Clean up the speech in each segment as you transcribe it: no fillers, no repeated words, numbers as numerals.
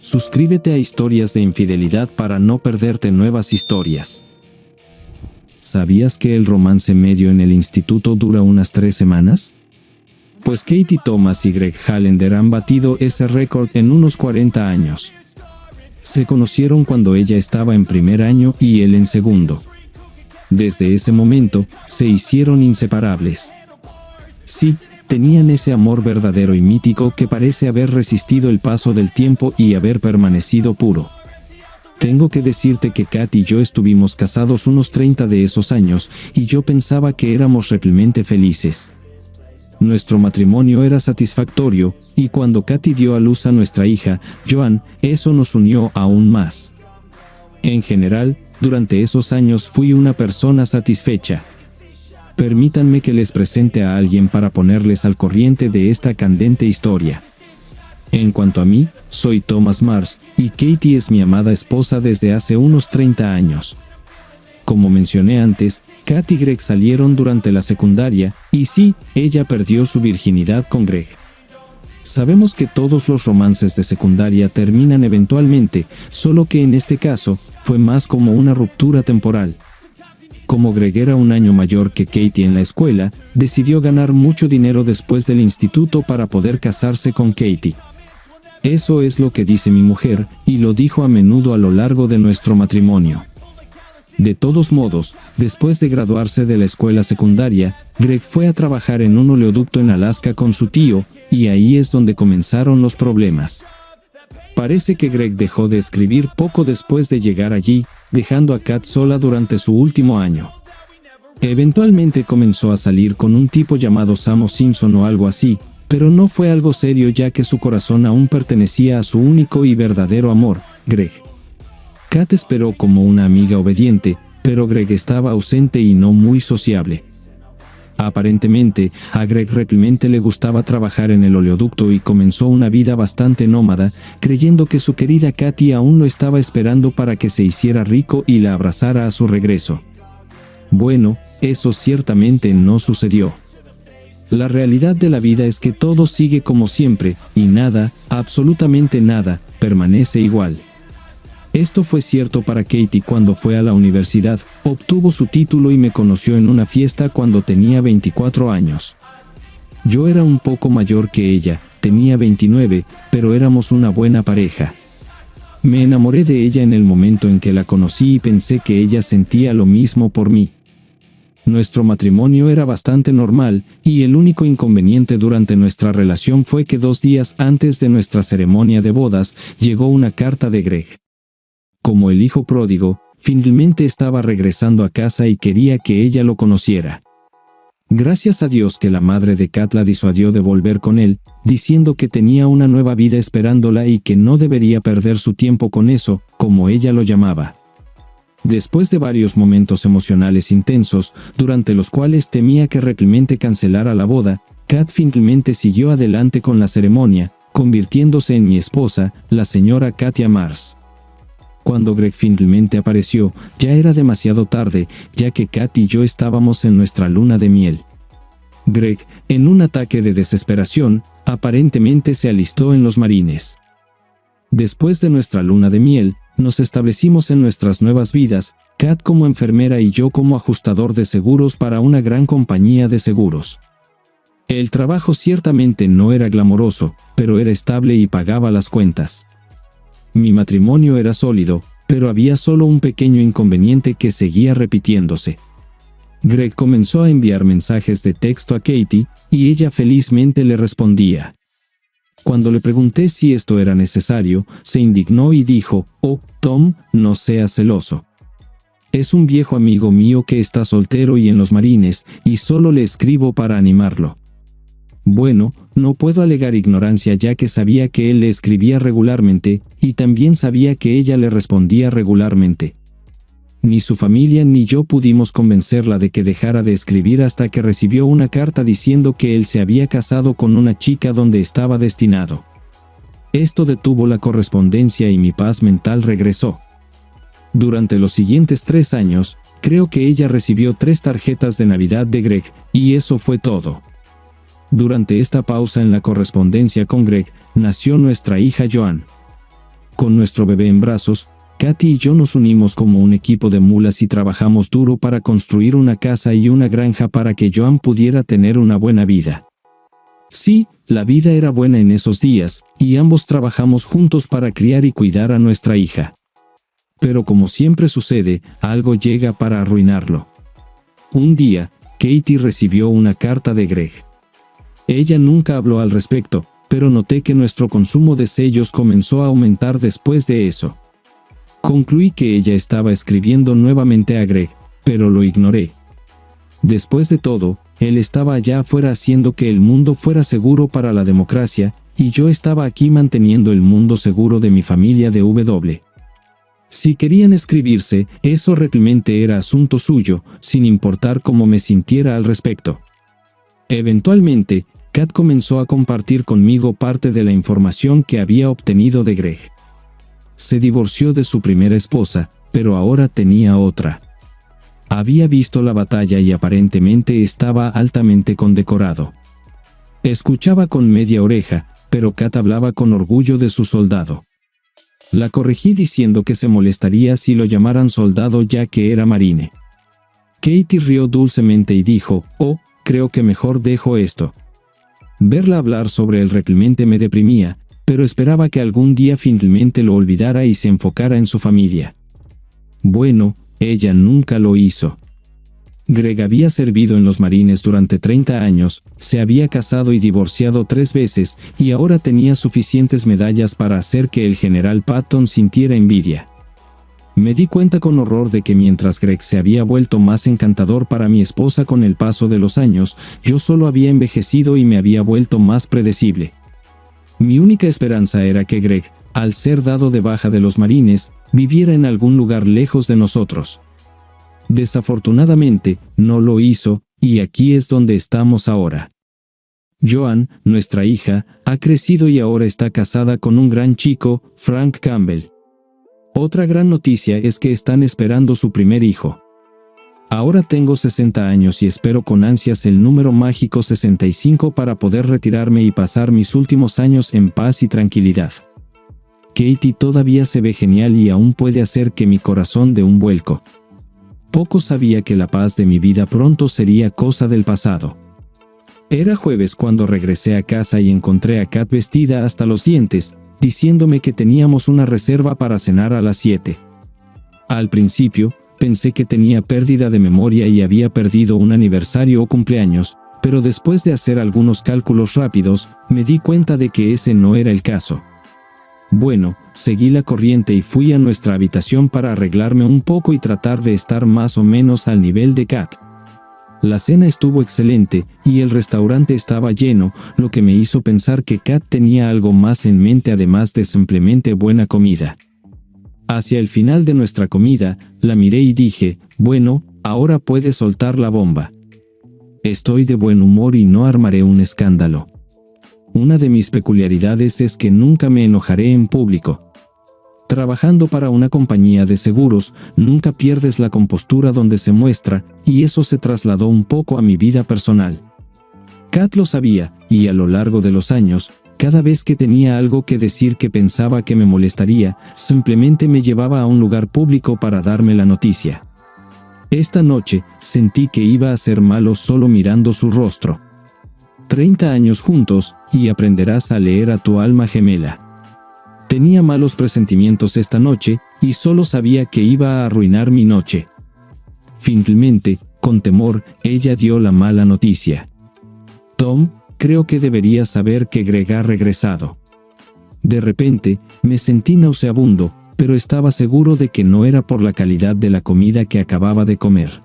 Suscríbete a Historias de Infidelidad para no perderte nuevas historias. ¿Sabías que el romance medio en el instituto dura unas 3 semanas? Pues Katie Thomas y Greg Hallender han batido ese récord en unos 40 años. Se conocieron cuando ella estaba en primer año y él en segundo. Desde ese momento, se hicieron inseparables. Sí, tenían ese amor verdadero y mítico que parece haber resistido el paso del tiempo y haber permanecido puro. Tengo que decirte que Kat y yo estuvimos casados unos 30 de esos años y yo pensaba que éramos realmente felices. Nuestro matrimonio era satisfactorio y cuando Katy dio a luz a nuestra hija, Joan, eso nos unió aún más. En general, durante esos años fui una persona satisfecha. Permítanme que les presente a alguien para ponerles al corriente de esta candente historia. En cuanto a mí, soy Thomas Mars, y Katie es mi amada esposa desde hace unos 30 años. Como mencioné antes, Kat y Greg salieron durante la secundaria, y sí, ella perdió su virginidad con Greg. Sabemos que todos los romances de secundaria terminan eventualmente, solo que en este caso, fue más como una ruptura temporal. Como Greg era un año mayor que Katie en la escuela, decidió ganar mucho dinero después del instituto para poder casarse con Katie. Eso es lo que dice mi mujer, y lo dijo a menudo a lo largo de nuestro matrimonio. De todos modos, después de graduarse de la escuela secundaria, Greg fue a trabajar en un oleoducto en Alaska con su tío, y ahí es donde comenzaron los problemas. Parece que Greg dejó de escribir poco después de llegar allí, dejando a Kat sola durante su último año. Eventualmente comenzó a salir con un tipo llamado Sam Simpson o algo así, pero no fue algo serio ya que su corazón aún pertenecía a su único y verdadero amor, Greg. Kat esperó como una amiga obediente, pero Greg estaba ausente y no muy sociable. Aparentemente, a Greg realmente le gustaba trabajar en el oleoducto y comenzó una vida bastante nómada, creyendo que su querida Katy aún lo estaba esperando para que se hiciera rico y la abrazara a su regreso. Bueno, eso ciertamente no sucedió. La realidad de la vida es que todo sigue como siempre, y nada, absolutamente nada, permanece igual. Esto fue cierto para Katie cuando fue a la universidad, obtuvo su título y me conoció en una fiesta cuando tenía 24 años. Yo era un poco mayor que ella, tenía 29, pero éramos una buena pareja. Me enamoré de ella en el momento en que la conocí y pensé que ella sentía lo mismo por mí. Nuestro matrimonio era bastante normal, y el único inconveniente durante nuestra relación fue que 2 días antes de nuestra ceremonia de bodas, llegó una carta de Greg. Como el hijo pródigo, finalmente estaba regresando a casa y quería que ella lo conociera. Gracias a Dios que la madre de Kat la disuadió de volver con él, diciendo que tenía una nueva vida esperándola y que no debería perder su tiempo con eso, como ella lo llamaba. Después de varios momentos emocionales intensos, durante los cuales temía que realmente cancelara la boda, Kat finalmente siguió adelante con la ceremonia, convirtiéndose en mi esposa, la señora Katia Mars. Cuando Greg finalmente apareció, ya era demasiado tarde, ya que Kat y yo estábamos en nuestra luna de miel. Greg, en un ataque de desesperación, aparentemente se alistó en los Marines. Después de nuestra luna de miel, nos establecimos en nuestras nuevas vidas, Kat como enfermera y yo como ajustador de seguros para una gran compañía de seguros. El trabajo ciertamente no era glamoroso, pero era estable y pagaba las cuentas. Mi matrimonio era sólido, pero había solo un pequeño inconveniente que seguía repitiéndose. Greg comenzó a enviar mensajes de texto a Katie, y ella felizmente le respondía. Cuando le pregunté si esto era necesario, se indignó y dijo, «Oh, Tom, no seas celoso. Es un viejo amigo mío que está soltero y en los Marines, y solo le escribo para animarlo». Bueno, no puedo alegar ignorancia ya que sabía que él le escribía regularmente, y también sabía que ella le respondía regularmente. Ni su familia ni yo pudimos convencerla de que dejara de escribir hasta que recibió una carta diciendo que él se había casado con una chica donde estaba destinado. Esto detuvo la correspondencia y mi paz mental regresó. Durante los siguientes 3 años, creo que ella recibió 3 tarjetas de Navidad de Greg, y eso fue todo. Durante esta pausa en la correspondencia con Greg, nació nuestra hija Joan. con nuestro bebé en brazos, Katy y yo nos unimos como un equipo de mulas y trabajamos duro para construir una casa y una granja para que Joan pudiera tener una buena vida. Sí, la vida era buena en esos días, y ambos trabajamos juntos para criar y cuidar a nuestra hija. Pero como siempre sucede, algo llega para arruinarlo. Un día, Katy recibió una carta de Greg. Ella nunca habló al respecto, pero noté que nuestro consumo de sellos comenzó a aumentar después de eso. Concluí que ella estaba escribiendo nuevamente a Greg, pero lo ignoré. Después de todo, él estaba allá afuera haciendo que el mundo fuera seguro para la democracia, y yo estaba aquí manteniendo el mundo seguro de mi familia de W. Si querían escribirse, eso realmente era asunto suyo, sin importar cómo me sintiera al respecto. Eventualmente, Kat comenzó a compartir conmigo parte de la información que había obtenido de Greg. Se divorció de su primera esposa, pero ahora tenía otra. Había visto la batalla y aparentemente estaba altamente condecorado. Escuchaba con media oreja, pero Kat hablaba con orgullo de su soldado. La corregí diciendo que se molestaría si lo llamaran soldado ya que era marine. Katy rió dulcemente y dijo, «Oh, creo que mejor dejo esto». Verla hablar sobre el realmente me deprimía, pero esperaba que algún día finalmente lo olvidara y se enfocara en su familia. Bueno, ella nunca lo hizo. Greg había servido en los Marines durante 30 años, se había casado y divorciado 3 veces, y ahora tenía suficientes medallas para hacer que el general Patton sintiera envidia. Me di cuenta con horror de que mientras Greg se había vuelto más encantador para mi esposa con el paso de los años, yo solo había envejecido y me había vuelto más predecible. Mi única esperanza era que Greg, al ser dado de baja de los Marines, viviera en algún lugar lejos de nosotros. Desafortunadamente, no lo hizo, y aquí es donde estamos ahora. Joan, nuestra hija, ha crecido y ahora está casada con un gran chico, Frank Campbell. Otra gran noticia es que están esperando su primer hijo. Ahora tengo 60 años y espero con ansias el número mágico 65 para poder retirarme y pasar mis últimos años en paz y tranquilidad. Katy todavía se ve genial y aún puede hacer que mi corazón dé un vuelco. Poco sabía que la paz de mi vida pronto sería cosa del pasado. Era jueves cuando regresé a casa y encontré a Kat vestida hasta los dientes, diciéndome que teníamos una reserva para cenar a las 7. Al principio, pensé que tenía pérdida de memoria y había perdido un aniversario o cumpleaños, pero después de hacer algunos cálculos rápidos, me di cuenta de que ese no era el caso. Bueno, seguí la corriente y fui a nuestra habitación para arreglarme un poco y tratar de estar más o menos al nivel de Kat. La cena estuvo excelente, y el restaurante estaba lleno, lo que me hizo pensar que Kat tenía algo más en mente además de simplemente buena comida. Hacia el final de nuestra comida, la miré y dije, bueno, ahora puedes soltar la bomba. Estoy de buen humor y no armaré un escándalo. Una de mis peculiaridades es que nunca me enojaré en público. Trabajando para una compañía de seguros, nunca pierdes la compostura donde se muestra, y eso se trasladó un poco a mi vida personal. Kat lo sabía, y a lo largo de los años, cada vez que tenía algo que decir que pensaba que me molestaría, simplemente me llevaba a un lugar público para darme la noticia. Esta noche, sentí que iba a ser malo solo mirando su rostro. 30 años juntos, y aprenderás a leer a tu alma gemela. Tenía malos presentimientos esta noche, y solo sabía que iba a arruinar mi noche. Finalmente, con temor, ella dio la mala noticia. Tom, creo que deberías saber que Greg ha regresado. De repente, me sentí nauseabundo, pero estaba seguro de que no era por la calidad de la comida que acababa de comer.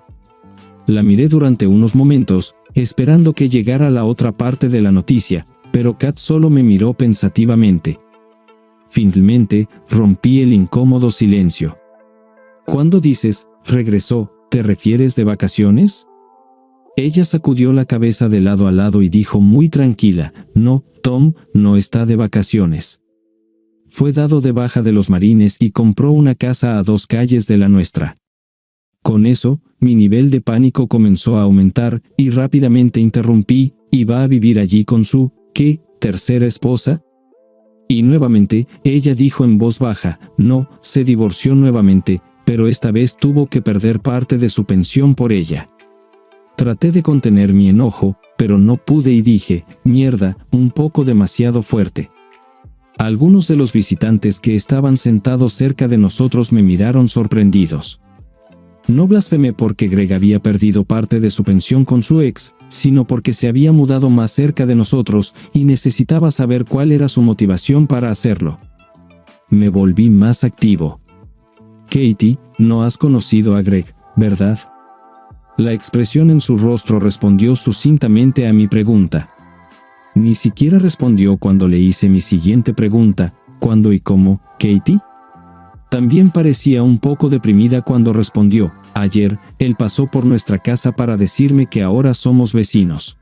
La miré durante unos momentos, esperando que llegara la otra parte de la noticia, pero Kat solo me miró pensativamente. Finalmente, rompí el incómodo silencio. Cuando dices, regresó, ¿te refieres de vacaciones? Ella sacudió la cabeza de lado a lado y dijo muy tranquila, no, Tom, no está de vacaciones. Fue dado de baja de los Marines y compró una casa a 2 calles de la nuestra. Con eso, mi nivel de pánico comenzó a aumentar, y rápidamente interrumpí, ¿y va a vivir allí con su, qué, tercera esposa? Y nuevamente, ella dijo en voz baja, no, se divorció nuevamente, pero esta vez tuvo que perder parte de su pensión por ella. Traté de contener mi enojo, pero no pude y dije, mierda, un poco demasiado fuerte. Algunos de los visitantes que estaban sentados cerca de nosotros me miraron sorprendidos. No blasfemé porque Greg había perdido parte de su pensión con su ex, sino porque se había mudado más cerca de nosotros y necesitaba saber cuál era su motivación para hacerlo. Me volví más activo. Katie, no has conocido a Greg, ¿verdad? La expresión en su rostro respondió sucintamente a mi pregunta. Ni siquiera respondió cuando le hice mi siguiente pregunta, ¿cuándo y cómo, Katie? También parecía un poco deprimida cuando respondió, ayer, él pasó por nuestra casa para decirme que ahora somos vecinos.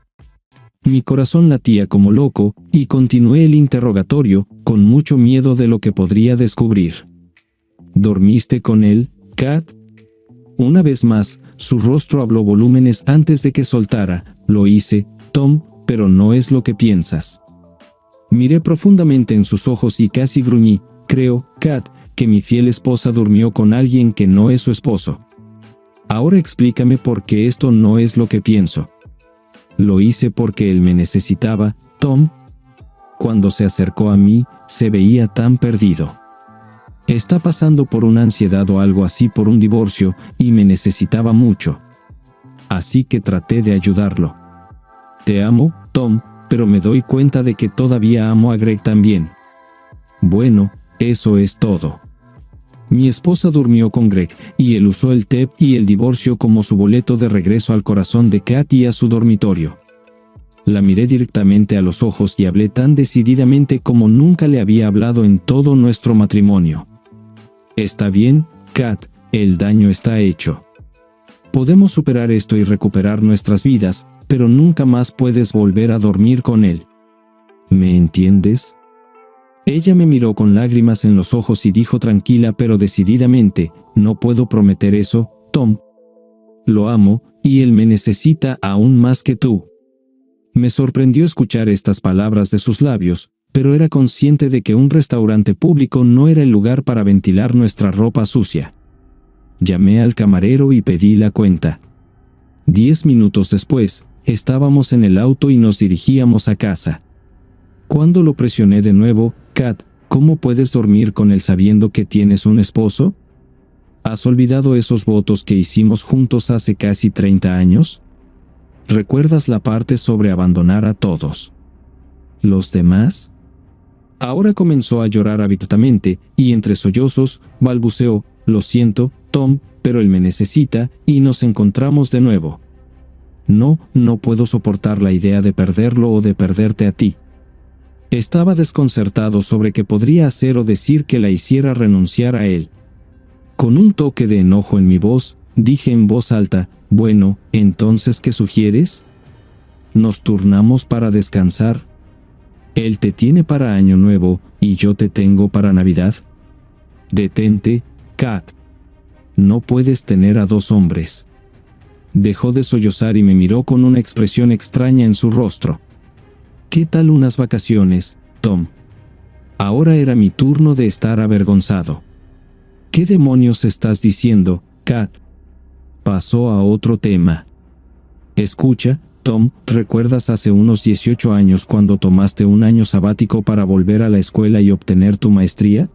Mi corazón latía como loco, y continué el interrogatorio, con mucho miedo de lo que podría descubrir. ¿Dormiste con él, Kat? Una vez más, su rostro habló volúmenes antes de que soltara, lo hice, Tom, pero no es lo que piensas. Miré profundamente en sus ojos y casi gruñí, creo, Kat, que mi fiel esposa durmió con alguien que no es su esposo. Ahora explícame por qué esto no es lo que pienso. Lo hice porque él me necesitaba, Tom. Cuando se acercó a mí, se veía tan perdido. Está pasando por una ansiedad o algo así por un divorcio, y me necesitaba mucho. Así que traté de ayudarlo. Te amo, Tom, pero me doy cuenta de que todavía amo a Greg también. Bueno, eso es todo. Mi esposa durmió con Greg, y él usó el TEP y el divorcio como su boleto de regreso al corazón de Kat y a su dormitorio. La miré directamente a los ojos y hablé tan decididamente como nunca le había hablado en todo nuestro matrimonio. Está bien, Kat, el daño está hecho. Podemos superar esto y recuperar nuestras vidas, pero nunca más puedes volver a dormir con él. ¿Me entiendes? Ella me miró con lágrimas en los ojos y dijo tranquila pero decididamente, no puedo prometer eso, Tom. Lo amo, y él me necesita aún más que tú. Me sorprendió escuchar estas palabras de sus labios, pero era consciente de que un restaurante público no era el lugar para ventilar nuestra ropa sucia. Llamé al camarero y pedí la cuenta. 10 minutos después, estábamos en el auto y nos dirigíamos a casa. Cuando lo presioné de nuevo, Kat, ¿cómo puedes dormir con él sabiendo que tienes un esposo? ¿Has olvidado esos votos que hicimos juntos hace casi 30 años? ¿Recuerdas la parte sobre abandonar a todos los demás? Ahora comenzó a llorar abiertamente, y entre sollozos, balbuceó, lo siento, Tom, pero él me necesita, y nos encontramos de nuevo. No puedo soportar la idea de perderlo o de perderte a ti. Estaba desconcertado sobre qué podría hacer o decir que la hiciera renunciar a él. Con un toque de enojo en mi voz, dije en voz alta, bueno, entonces, ¿qué sugieres? ¿Nos turnamos para descansar? Él te tiene para Año Nuevo, y yo te tengo para Navidad. Detente, Kat. No puedes tener a dos hombres. Dejó de sollozar y me miró con una expresión extraña en su rostro. ¿Qué tal unas vacaciones, Tom? Ahora era mi turno de estar avergonzado. ¿Qué demonios estás diciendo, Kat? Pasó a otro tema. Escucha, Tom, ¿recuerdas hace unos 18 años cuando tomaste un año sabático para volver a la escuela y obtener tu maestría?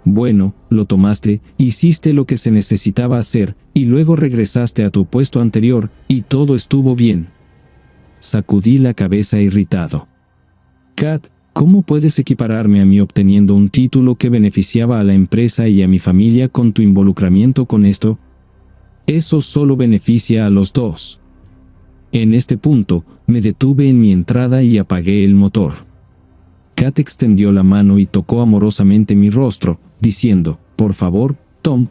Bueno, lo tomaste, hiciste lo que se necesitaba hacer, y luego regresaste a tu puesto anterior, y todo estuvo bien. Sacudí la cabeza irritado. Kat, ¿cómo puedes equipararme a mí obteniendo un título que beneficiaba a la empresa y a mi familia con tu involucramiento con esto? Eso solo beneficia a los dos. En este punto, me detuve en mi entrada y apagué el motor. Kat extendió la mano y tocó amorosamente mi rostro, diciendo, por favor, Tom.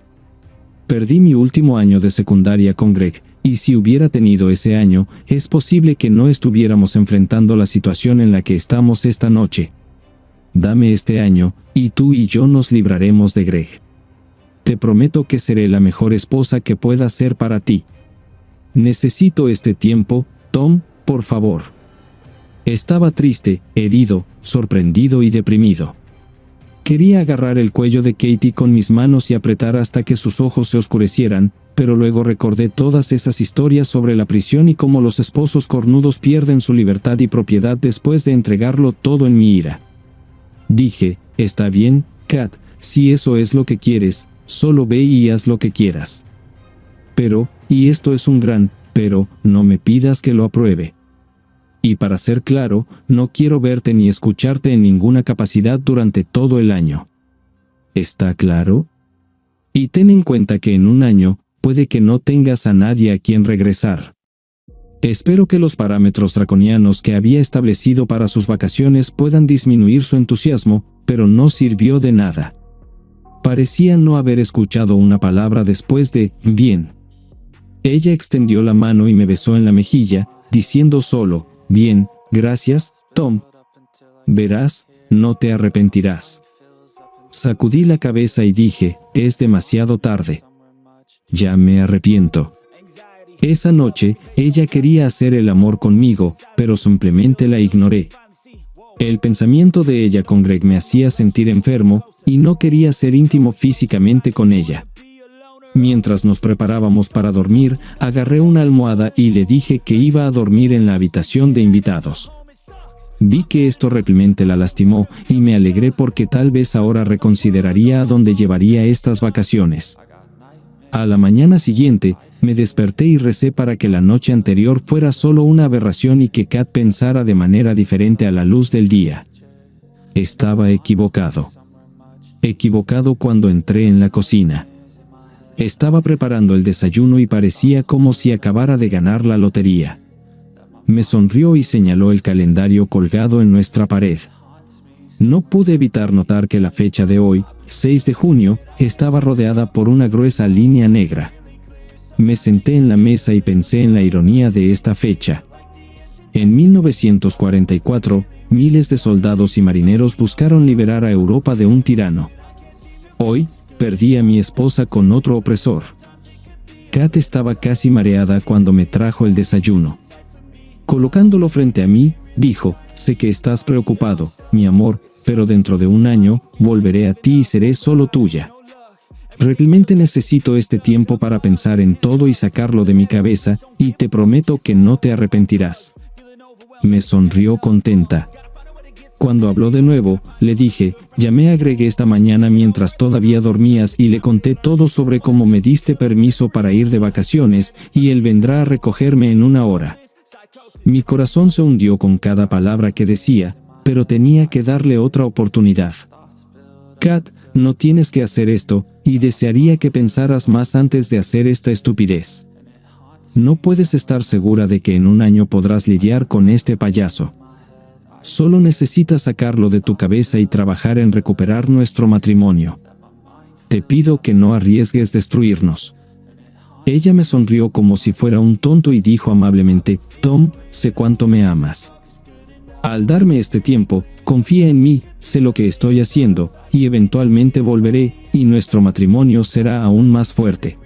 Perdí mi último año de secundaria con Greg, y si hubiera tenido ese año, es posible que no estuviéramos enfrentando la situación en la que estamos esta noche. Dame este año, y tú y yo nos libraremos de Greg. Te prometo que seré la mejor esposa que pueda ser para ti. Necesito este tiempo, Tom, por favor. Estaba triste, herido, sorprendido y deprimido. Quería agarrar el cuello de Katie con mis manos y apretar hasta que sus ojos se oscurecieran, pero luego recordé todas esas historias sobre la prisión y cómo los esposos cornudos pierden su libertad y propiedad después de entregarlo todo en mi ira. Dije, está bien, Kat, si eso es lo que quieres, solo ve y haz lo que quieras. Pero, y esto es un gran pero, no me pidas que lo apruebe. Y para ser claro, no quiero verte ni escucharte en ninguna capacidad durante todo el año. ¿Está claro? Y ten en cuenta que en un año, puede que no tengas a nadie a quien regresar. Espero que los parámetros draconianos que había establecido para sus vacaciones puedan disminuir su entusiasmo, pero no sirvió de nada. Parecía no haber escuchado una palabra después de «bien». Ella extendió la mano y me besó en la mejilla, diciendo solo «bien, gracias, Tom. Verás, no te arrepentirás». Sacudí la cabeza y dije, es demasiado tarde. Ya me arrepiento. Esa noche, ella quería hacer el amor conmigo, pero simplemente la ignoré. El pensamiento de ella con Greg me hacía sentir enfermo, y no quería ser íntimo físicamente con ella. Mientras nos preparábamos para dormir, agarré una almohada y le dije que iba a dormir en la habitación de invitados. Vi que esto realmente la lastimó, y me alegré porque tal vez ahora reconsideraría a dónde llevaría estas vacaciones. A la mañana siguiente, me desperté y recé para que la noche anterior fuera solo una aberración y que Kat pensara de manera diferente a la luz del día. Estaba equivocado. Equivocado cuando entré en la cocina. Estaba preparando el desayuno y parecía como si acabara de ganar la lotería. Me sonrió y señaló el calendario colgado en nuestra pared. No pude evitar notar que la fecha de hoy, 6 de junio, estaba rodeada por una gruesa línea negra. Me senté en la mesa y pensé en la ironía de esta fecha. En 1944, miles de soldados y marineros buscaron liberar a Europa de un tirano. Hoy, perdí a mi esposa con otro opresor. Kat estaba casi mareada cuando me trajo el desayuno. Colocándolo frente a mí, dijo, sé que estás preocupado, mi amor, pero dentro de un año, volveré a ti y seré solo tuya. Realmente necesito este tiempo para pensar en todo y sacarlo de mi cabeza, y te prometo que no te arrepentirás. Me sonrió contenta. Cuando habló de nuevo, le dije, llamé a Greg esta mañana mientras todavía dormías y le conté todo sobre cómo me diste permiso para ir de vacaciones, y él vendrá a recogerme en una hora. Mi corazón se hundió con cada palabra que decía, pero tenía que darle otra oportunidad. Kat, no tienes que hacer esto, y desearía que pensaras más antes de hacer esta estupidez. No puedes estar segura de que en un año podrás lidiar con este payaso. Solo necesitas sacarlo de tu cabeza y trabajar en recuperar nuestro matrimonio. Te pido que no arriesgues destruirnos. Ella me sonrió como si fuera un tonto y dijo amablemente, Tom, sé cuánto me amas. Al darme este tiempo, confía en mí, sé lo que estoy haciendo, y eventualmente volveré, y nuestro matrimonio será aún más fuerte.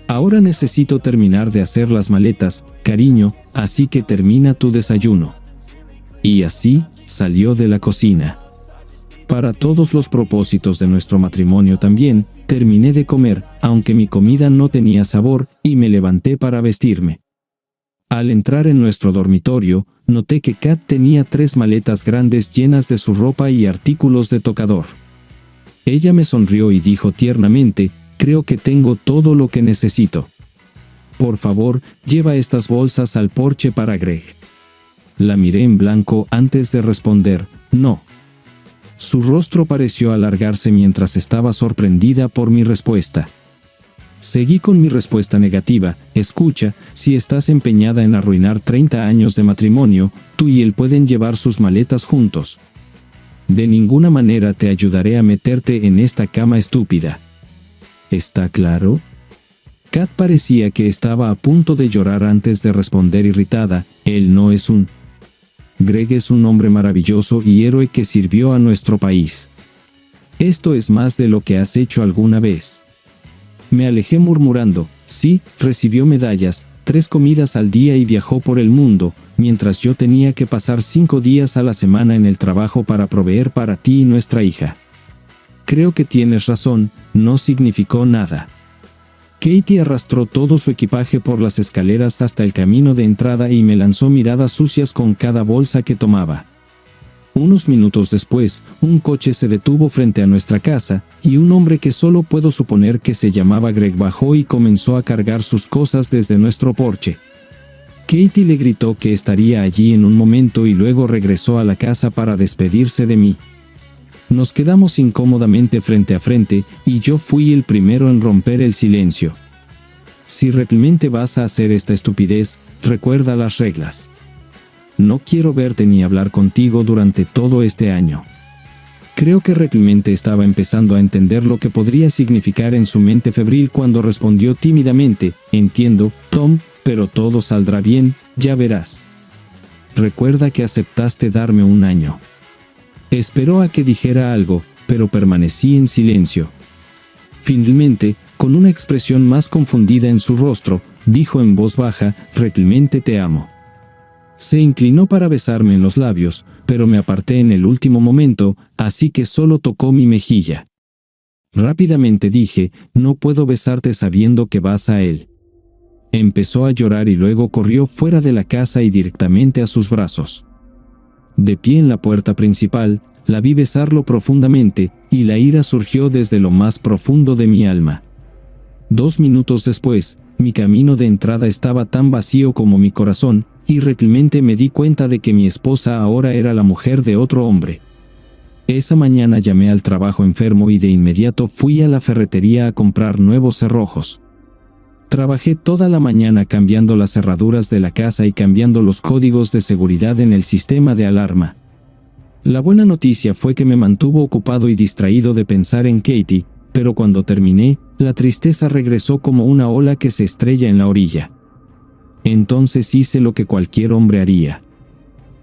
Ahora necesito terminar de hacer las maletas, cariño, así que termina tu desayuno. Y así, salió de la cocina. Para todos los propósitos de nuestro matrimonio también, terminé de comer, aunque mi comida no tenía sabor, y me levanté para vestirme. Al entrar en nuestro dormitorio, noté que Kat tenía 3 maletas grandes llenas de su ropa y artículos de tocador. Ella me sonrió y dijo tiernamente, creo que tengo todo lo que necesito. Por favor, lleva estas bolsas al porche para Greg. La miré en blanco antes de responder, no. Su rostro pareció alargarse mientras estaba sorprendida por mi respuesta. Seguí con mi respuesta negativa, escucha, si estás empeñada en arruinar 30 años de matrimonio, tú y él pueden llevar sus maletas juntos. De ninguna manera te ayudaré a meterte en esta cama estúpida. ¿Está claro? Kat parecía que estaba a punto de llorar antes de responder irritada, él no es un... Greg es un hombre maravilloso y héroe que sirvió a nuestro país. Esto es más de lo que has hecho alguna vez. Me alejé murmurando, sí, recibió medallas, 3 comidas al día y viajó por el mundo, mientras yo tenía que pasar 5 días a la semana en el trabajo para proveer para ti y nuestra hija. Creo que tienes razón, no significó nada. Katie arrastró todo su equipaje por las escaleras hasta el camino de entrada y me lanzó miradas sucias con cada bolsa que tomaba. Unos minutos después, un coche se detuvo frente a nuestra casa, y un hombre que solo puedo suponer que se llamaba Greg bajó y comenzó a cargar sus cosas desde nuestro porche. Katie le gritó que estaría allí en un momento y luego regresó a la casa para despedirse de mí. Nos quedamos incómodamente frente a frente, y yo fui el primero en romper el silencio. Si realmente vas a hacer esta estupidez, recuerda las reglas. No quiero verte ni hablar contigo durante todo este año. Creo que realmente estaba empezando a entender lo que podría significar en su mente febril cuando respondió tímidamente: entiendo, Tom, pero todo saldrá bien, ya verás. Recuerda que aceptaste darme un año. Esperó a que dijera algo, pero permanecí en silencio. Finalmente, con una expresión más confundida en su rostro, dijo en voz baja: realmente te amo. Se inclinó para besarme en los labios, pero me aparté en el último momento, así que solo tocó mi mejilla. Rápidamente dije: no puedo besarte sabiendo que vas a él. Empezó a llorar y luego corrió fuera de la casa y directamente a sus brazos. De pie en la puerta principal, la vi besarlo profundamente, y la ira surgió desde lo más profundo de mi alma. 2 minutos después, mi camino de entrada estaba tan vacío como mi corazón, y realmente me di cuenta de que mi esposa ahora era la mujer de otro hombre. Esa mañana llamé al trabajo enfermo y de inmediato fui a la ferretería a comprar nuevos cerrojos. Trabajé toda la mañana cambiando las cerraduras de la casa y cambiando los códigos de seguridad en el sistema de alarma. La buena noticia fue que me mantuvo ocupado y distraído de pensar en Katie, pero cuando terminé, la tristeza regresó como una ola que se estrella en la orilla. Entonces hice lo que cualquier hombre haría.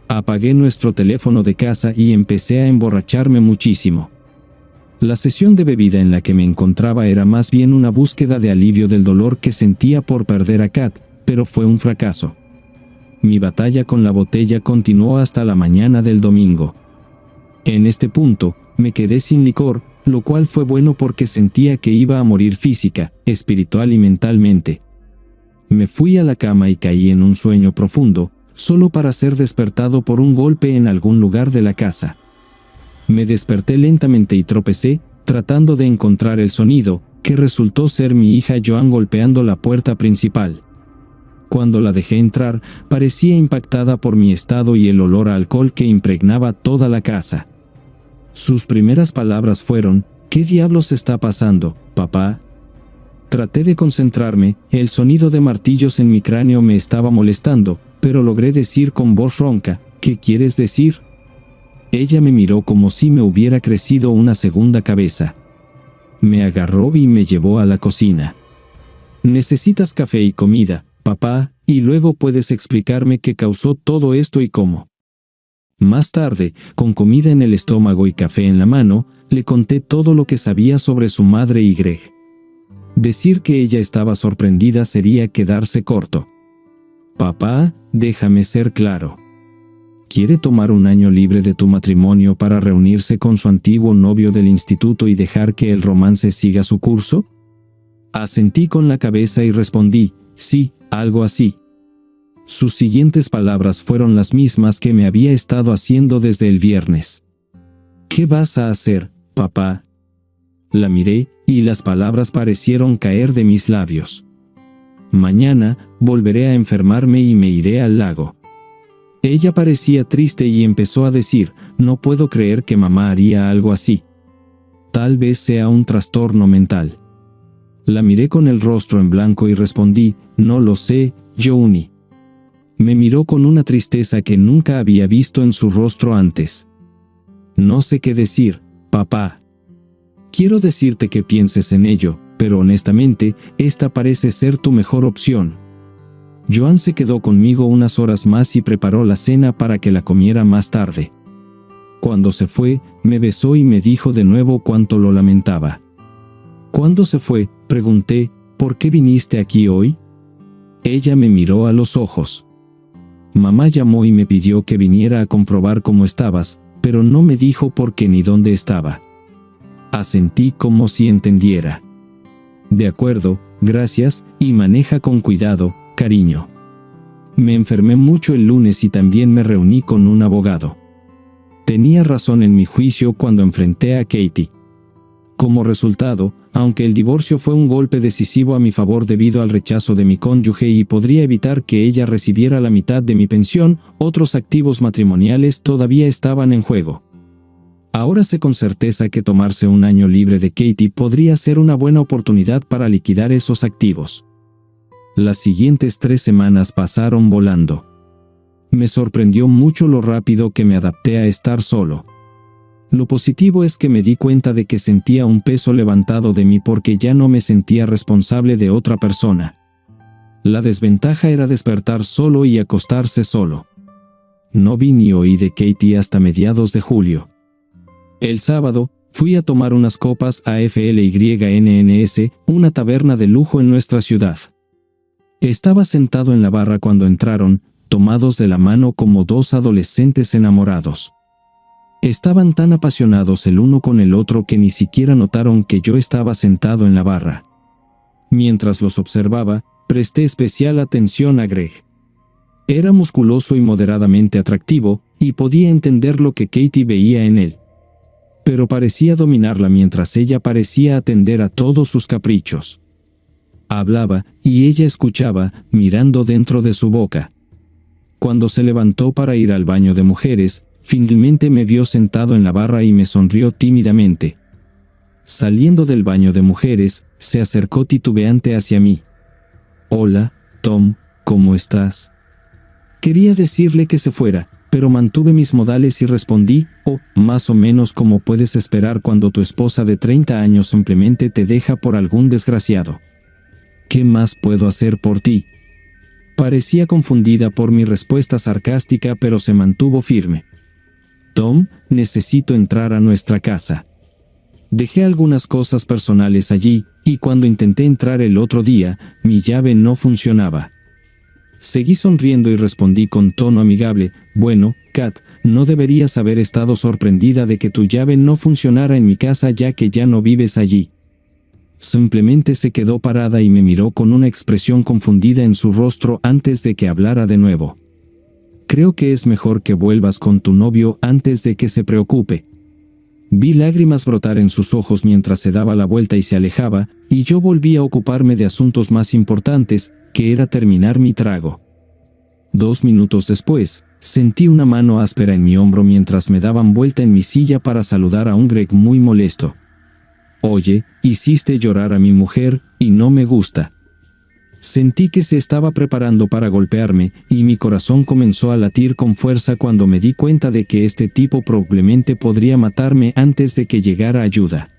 Apagué nuestro teléfono de casa y empecé a emborracharme muchísimo. La sesión de bebida en la que me encontraba era más bien una búsqueda de alivio del dolor que sentía por perder a Kat, pero fue un fracaso. Mi batalla con la botella continuó hasta la mañana del domingo. En este punto, me quedé sin licor, lo cual fue bueno porque sentía que iba a morir física, espiritual y mentalmente. Me fui a la cama y caí en un sueño profundo, solo para ser despertado por un golpe en algún lugar de la casa. Me desperté lentamente y tropecé, tratando de encontrar el sonido, que resultó ser mi hija Joan golpeando la puerta principal. Cuando la dejé entrar, parecía impactada por mi estado y el olor a alcohol que impregnaba toda la casa. Sus primeras palabras fueron: ¿qué diablos está pasando, papá? Traté de concentrarme, el sonido de martillos en mi cráneo me estaba molestando, pero logré decir con voz ronca: ¿qué quieres decir? Ella me miró como si me hubiera crecido una segunda cabeza. Me agarró y me llevó a la cocina. Necesitas café y comida, papá, y luego puedes explicarme qué causó todo esto y cómo. Más tarde, con comida en el estómago y café en la mano, le conté todo lo que sabía sobre su madre y Greg. Decir que ella estaba sorprendida sería quedarse corto. Papá, déjame ser claro. ¿Quiere tomar un año libre de tu matrimonio para reunirse con su antiguo novio del instituto y dejar que el romance siga su curso? Asentí con la cabeza y respondí: sí, algo así. Sus siguientes palabras fueron las mismas que me había estado haciendo desde el viernes. ¿Qué vas a hacer, papá? La miré, y las palabras parecieron caer de mis labios. Mañana, volveré a enfermarme y me iré al lago. Ella parecía triste y empezó a decir: no puedo creer que mamá haría algo así. Tal vez sea un trastorno mental. La miré con el rostro en blanco y respondí: no lo sé, Johnny. Me miró con una tristeza que nunca había visto en su rostro antes. No sé qué decir, papá. Quiero decirte que pienses en ello, pero honestamente, esta parece ser tu mejor opción. Joan se quedó conmigo unas horas más y preparó la cena para que la comiera más tarde. Cuando se fue, me besó y me dijo de nuevo cuánto lo lamentaba. ¿Cuándo se fue?, pregunté. ¿Por qué viniste aquí hoy? Ella me miró a los ojos. Mamá llamó y me pidió que viniera a comprobar cómo estabas, pero no me dijo por qué ni dónde estaba. Asentí como si entendiera. De acuerdo, gracias, y maneja con cuidado, cariño. Me enfermé mucho el lunes y también me reuní con un abogado. Tenía razón en mi juicio cuando enfrenté a Katie. Como resultado, aunque el divorcio fue un golpe decisivo a mi favor debido al rechazo de mi cónyuge y podría evitar que ella recibiera la mitad de mi pensión, otros activos matrimoniales todavía estaban en juego. Ahora sé con certeza que tomarse un año libre de Katie podría ser una buena oportunidad para liquidar esos activos. Las siguientes 3 semanas pasaron volando. Me sorprendió mucho lo rápido que me adapté a estar solo. Lo positivo es que me di cuenta de que sentía un peso levantado de mí porque ya no me sentía responsable de otra persona. La desventaja era despertar solo y acostarse solo. No vi ni oí de Katie hasta mediados de julio. El sábado, fui a tomar unas copas a FLYNNS, una taberna de lujo en nuestra ciudad. Estaba sentado en la barra cuando entraron, tomados de la mano como 2 adolescentes enamorados. Estaban tan apasionados el uno con el otro que ni siquiera notaron que yo estaba sentado en la barra. Mientras los observaba, presté especial atención a Greg. Era musculoso y moderadamente atractivo, y podía entender lo que Katie veía en él. Pero parecía dominarla mientras ella parecía atender a todos sus caprichos. Hablaba, y ella escuchaba, mirando dentro de su boca. Cuando se levantó para ir al baño de mujeres, finalmente me vio sentado en la barra y me sonrió tímidamente. Saliendo del baño de mujeres, se acercó titubeante hacia mí. «Hola, Tom, ¿cómo estás?» Quería decirle que se fuera, pero mantuve mis modales y respondí, más o menos como puedes esperar cuando tu esposa de 30 años simplemente te deja por algún desgraciado. ¿Qué más puedo hacer por ti?» Parecía confundida por mi respuesta sarcástica, pero se mantuvo firme. «Tom, necesito entrar a nuestra casa. Dejé algunas cosas personales allí, y cuando intenté entrar el otro día, mi llave no funcionaba». Seguí sonriendo y respondí con tono amigable, «Bueno, Kat, no deberías haber estado sorprendida de que tu llave no funcionara en mi casa ya que ya no vives allí». Simplemente se quedó parada y me miró con una expresión confundida en su rostro antes de que hablara de nuevo. «Creo que es mejor que vuelvas con tu novio antes de que se preocupe». Vi lágrimas brotar en sus ojos mientras se daba la vuelta y se alejaba, y yo volví a ocuparme de asuntos más importantes, que era terminar mi trago. 2 minutos después, sentí una mano áspera en mi hombro mientras me daban vuelta en mi silla para saludar a un Greg muy molesto. «Oye, hiciste llorar a mi mujer, y no me gusta». Sentí que se estaba preparando para golpearme, y mi corazón comenzó a latir con fuerza cuando me di cuenta de que este tipo probablemente podría matarme antes de que llegara ayuda.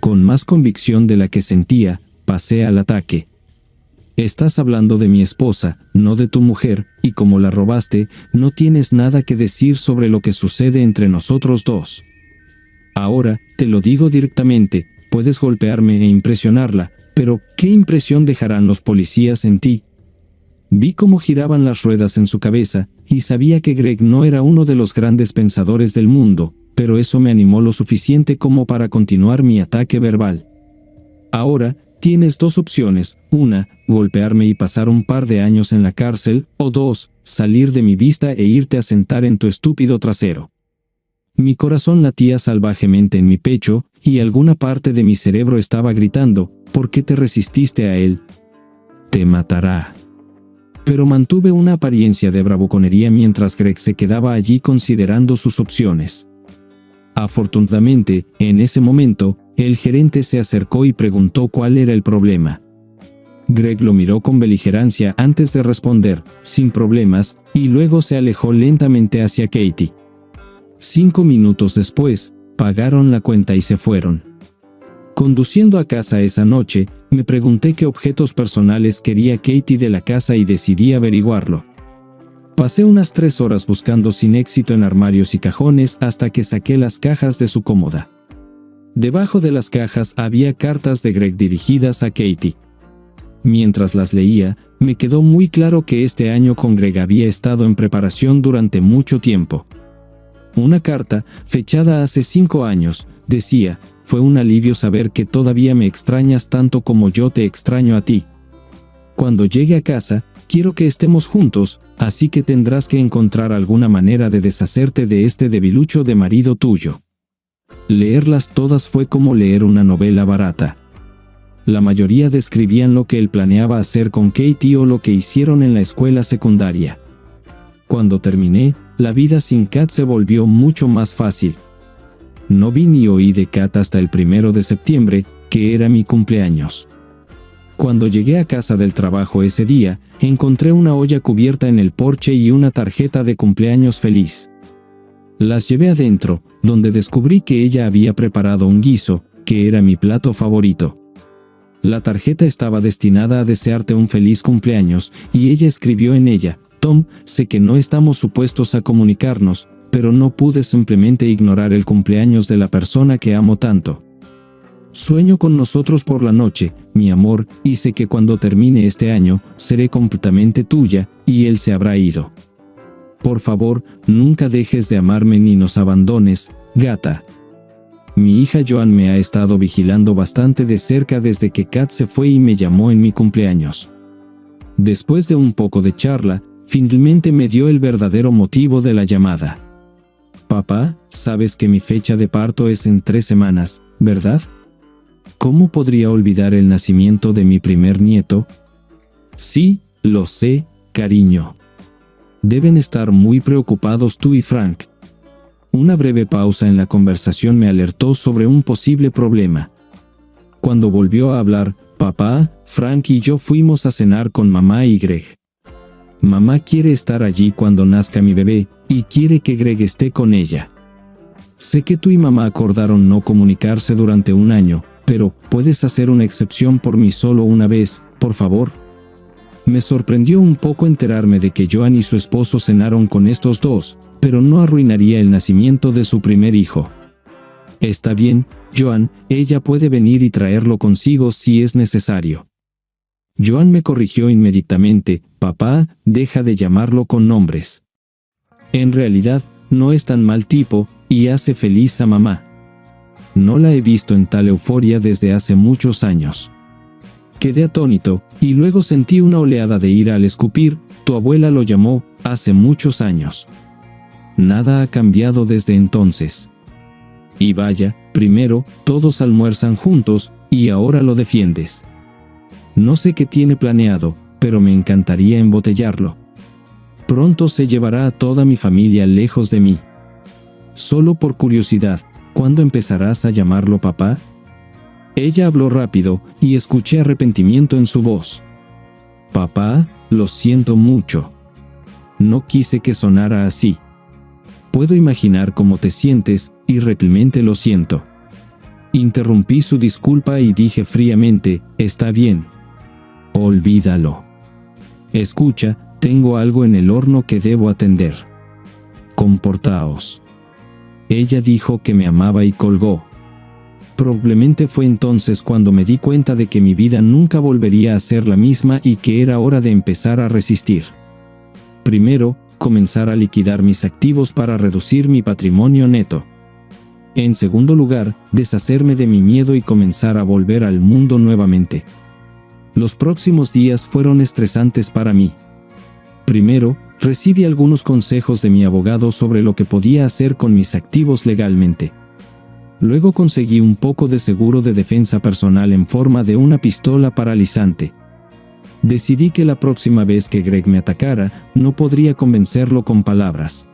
Con más convicción de la que sentía, pasé al ataque. «Estás hablando de mi esposa, no de tu mujer, y como la robaste, no tienes nada que decir sobre lo que sucede entre nosotros dos. Ahora, te lo digo directamente, puedes golpearme e impresionarla, pero ¿qué impresión dejarán los policías en ti?» Vi cómo giraban las ruedas en su cabeza, y sabía que Greg no era uno de los grandes pensadores del mundo, pero eso me animó lo suficiente como para continuar mi ataque verbal. «Ahora, tienes 2 opciones, 1, golpearme y pasar un par de años en la cárcel, o 2, salir de mi vista e irte a sentar en tu estúpido trasero». Mi corazón latía salvajemente en mi pecho, y alguna parte de mi cerebro estaba gritando, «¿Por qué te resististe a él? Te matará». Pero mantuve una apariencia de bravuconería mientras Greg se quedaba allí considerando sus opciones. Afortunadamente, en ese momento, el gerente se acercó y preguntó cuál era el problema. Greg lo miró con beligerancia antes de responder, «Sin problemas», y luego se alejó lentamente hacia Katie. 5 minutos después, pagaron la cuenta y se fueron. Conduciendo a casa esa noche, me pregunté qué objetos personales quería Katie de la casa y decidí averiguarlo. Pasé unas 3 horas buscando sin éxito en armarios y cajones hasta que saqué las cajas de su cómoda. Debajo de las cajas había cartas de Greg dirigidas a Katie. Mientras las leía, me quedó muy claro que este año con Greg había estado en preparación durante mucho tiempo. Una carta, fechada hace 5 años, decía: fue un alivio saber que todavía me extrañas tanto como yo te extraño a ti. Cuando llegue a casa, quiero que estemos juntos, así que tendrás que encontrar alguna manera de deshacerte de este debilucho de marido tuyo. Leerlas todas fue como leer una novela barata. La mayoría describían lo que él planeaba hacer con Katie o lo que hicieron en la escuela secundaria. Cuando terminé, la vida sin Kat se volvió mucho más fácil. No vi ni oí de Kat hasta el 1 de septiembre, que era mi cumpleaños. Cuando llegué a casa del trabajo ese día, encontré una olla cubierta en el porche y una tarjeta de cumpleaños feliz. Las llevé adentro, donde descubrí que ella había preparado un guiso, que era mi plato favorito. La tarjeta estaba destinada a desearte un feliz cumpleaños, y ella escribió en ella: Tom, sé que no estamos supuestos a comunicarnos, pero no pude simplemente ignorar el cumpleaños de la persona que amo tanto. Sueño con nosotros por la noche, mi amor, y sé que cuando termine este año, seré completamente tuya, y él se habrá ido. Por favor, nunca dejes de amarme ni nos abandones, gata. Mi hija Joan me ha estado vigilando bastante de cerca desde que Kat se fue y me llamó en mi cumpleaños. Después de un poco de charla, finalmente me dio el verdadero motivo de la llamada. Papá, sabes que mi fecha de parto es en 3 semanas, ¿verdad? ¿Cómo podría olvidar el nacimiento de mi primer nieto? Sí, lo sé, cariño. Deben estar muy preocupados tú y Frank. Una breve pausa en la conversación me alertó sobre un posible problema. Cuando volvió a hablar, papá, Frank y yo fuimos a cenar con mamá y Greg. Mamá quiere estar allí cuando nazca mi bebé, y quiere que Greg esté con ella. Sé que tú y mamá acordaron no comunicarse durante un año, pero ¿puedes hacer una excepción por mí solo una vez, por favor? Me sorprendió un poco enterarme de que Joan y su esposo cenaron con estos dos, pero no arruinaría el nacimiento de su primer hijo. Está bien, Joan, ella puede venir y traerlo consigo si es necesario. Joan me corrigió inmediatamente: papá, deja de llamarlo con nombres. En realidad, no es tan mal tipo, y hace feliz a mamá. No la he visto en tal euforia desde hace muchos años. Quedé atónito, y luego sentí una oleada de ira al escupir: tu abuela lo llamó, hace muchos años. Nada ha cambiado desde entonces. Y vaya, primero, todos almuerzan juntos, y ahora lo defiendes. No sé qué tiene planeado, pero me encantaría embotellarlo. Pronto se llevará a toda mi familia lejos de mí. Solo por curiosidad, ¿cuándo empezarás a llamarlo papá? Ella habló rápido, y escuché arrepentimiento en su voz. Papá, lo siento mucho. No quise que sonara así. Puedo imaginar cómo te sientes, y realmente lo siento. Interrumpí su disculpa y dije fríamente: está bien. Olvídalo. Escucha, tengo algo en el horno que debo atender. Comportaos. Ella dijo que me amaba y colgó. Probablemente fue entonces cuando me di cuenta de que mi vida nunca volvería a ser la misma y que era hora de empezar a resistir. Primero, comenzar a liquidar mis activos para reducir mi patrimonio neto. En segundo lugar, deshacerme de mi miedo y comenzar a volver al mundo nuevamente. Los próximos días fueron estresantes para mí. Primero, recibí algunos consejos de mi abogado sobre lo que podía hacer con mis activos legalmente. Luego conseguí un poco de seguro de defensa personal en forma de una pistola paralizante. Decidí que la próxima vez que Greg me atacara, no podría convencerlo con palabras.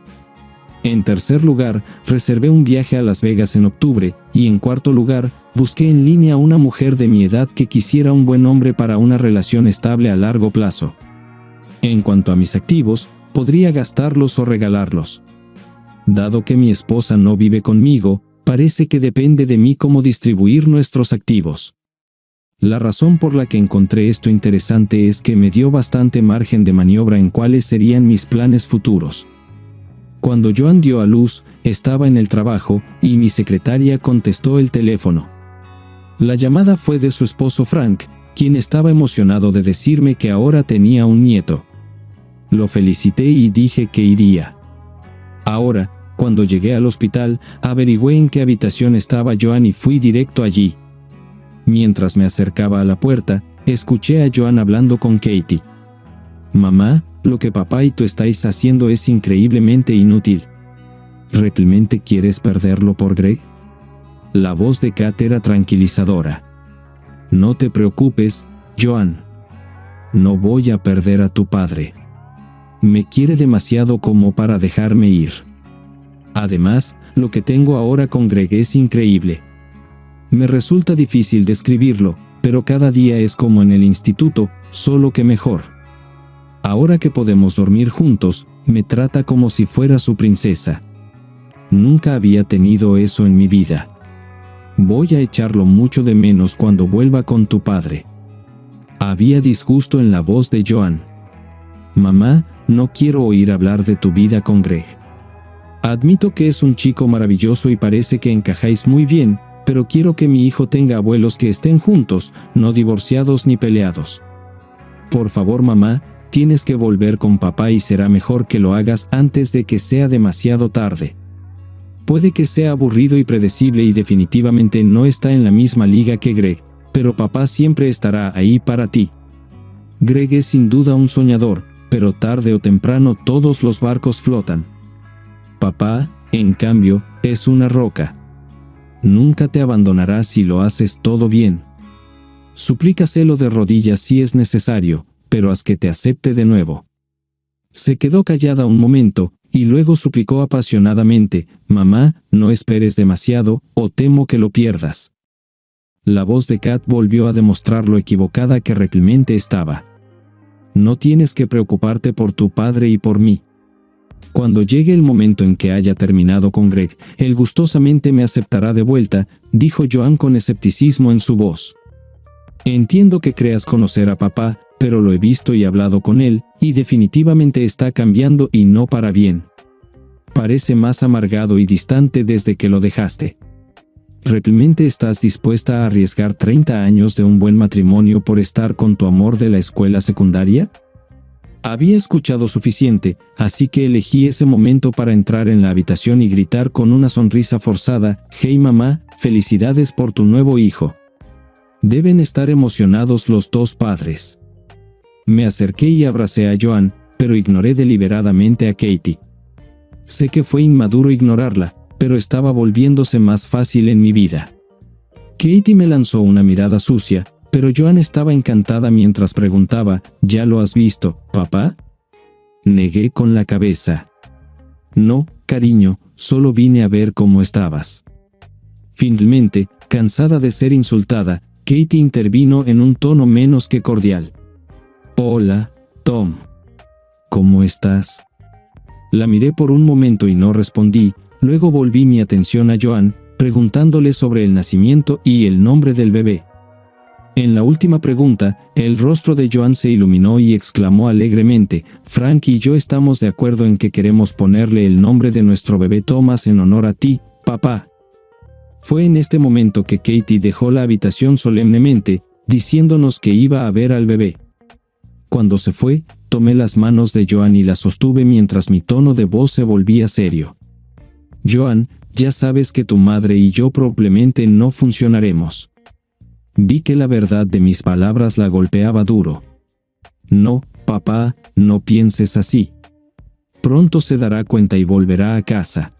En tercer lugar, reservé un viaje a Las Vegas en octubre, y en cuarto lugar, busqué en línea a una mujer de mi edad que quisiera un buen hombre para una relación estable a largo plazo. En cuanto a mis activos, podría gastarlos o regalarlos. Dado que mi esposa no vive conmigo, parece que depende de mí cómo distribuir nuestros activos. La razón por la que encontré esto interesante es que me dio bastante margen de maniobra en cuáles serían mis planes futuros. Cuando Joan dio a luz, estaba en el trabajo, y mi secretaria contestó el teléfono. La llamada fue de su esposo Frank, quien estaba emocionado de decirme que ahora tenía un nieto. Lo felicité y dije que iría. Ahora, cuando llegué al hospital, averigüé en qué habitación estaba Joan y fui directo allí. Mientras me acercaba a la puerta, escuché a Joan hablando con Katie. «Mamá, lo que papá y tú estáis haciendo es increíblemente inútil. ¿Realmente quieres perderlo por Greg?» La voz de Kat era tranquilizadora. «No te preocupes, Joan. No voy a perder a tu padre. Me quiere demasiado como para dejarme ir. Además, lo que tengo ahora con Greg es increíble. Me resulta difícil describirlo, pero cada día es como en el instituto, solo que mejor. Ahora que podemos dormir juntos, me trata como si fuera su princesa. Nunca había tenido eso en mi vida. Voy a echarlo mucho de menos cuando vuelva con tu padre». Había disgusto en la voz de Joan. «Mamá, no quiero oír hablar de tu vida con Greg. Admito que es un chico maravilloso y parece que encajáis muy bien, pero quiero que mi hijo tenga abuelos que estén juntos, no divorciados ni peleados. Por favor, mamá, tienes que volver con papá y será mejor que lo hagas antes de que sea demasiado tarde. Puede que sea aburrido y predecible y definitivamente no está en la misma liga que Greg, pero papá siempre estará ahí para ti. Greg es sin duda un soñador, pero tarde o temprano todos los barcos flotan. Papá, en cambio, es una roca. Nunca te abandonará si lo haces todo bien. Suplícaselo de rodillas si es necesario, pero haz que te acepte de nuevo». Se quedó callada un momento, y luego suplicó apasionadamente: «Mamá, no esperes demasiado, o temo que lo pierdas». La voz de Kat volvió a demostrar lo equivocada que realmente estaba. «No tienes que preocuparte por tu padre y por mí. Cuando llegue el momento en que haya terminado con Greg, él gustosamente me aceptará de vuelta», dijo Joan con escepticismo en su voz. «Entiendo que creas conocer a papá, pero lo he visto y hablado con él, y definitivamente está cambiando y no para bien. Parece más amargado y distante desde que lo dejaste. ¿Realmente estás dispuesta a arriesgar 30 años de un buen matrimonio por estar con tu amor de la escuela secundaria?» Había escuchado suficiente, así que elegí ese momento para entrar en la habitación y gritar con una sonrisa forzada: «Hey mamá, felicidades por tu nuevo hijo». Deben estar emocionados los dos padres. Me acerqué y abracé a Joan, pero ignoré deliberadamente a Katie. Sé que fue inmaduro ignorarla, pero estaba volviéndose más fácil en mi vida. Katie me lanzó una mirada sucia, pero Joan estaba encantada mientras preguntaba: «¿Ya lo has visto, papá?» Negué con la cabeza. «No, cariño, solo vine a ver cómo estabas». Finalmente, cansada de ser insultada, Katie intervino en un tono menos que cordial: «Hola, Tom. ¿Cómo estás?» La miré por un momento y no respondí, luego volví mi atención a Joan, preguntándole sobre el nacimiento y el nombre del bebé. En la última pregunta, el rostro de Joan se iluminó y exclamó alegremente: «Frank y yo estamos de acuerdo en que queremos ponerle el nombre de nuestro bebé Thomas en honor a ti, papá». Fue en este momento que Katie dejó la habitación solemnemente, diciéndonos que iba a ver al bebé. Cuando se fue, tomé las manos de Joan y las sostuve mientras mi tono de voz se volvía serio. «Joan, ya sabes que tu madre y yo probablemente no funcionaremos». Vi que la verdad de mis palabras la golpeaba duro. «No, papá, no pienses así. Pronto se dará cuenta y volverá a casa».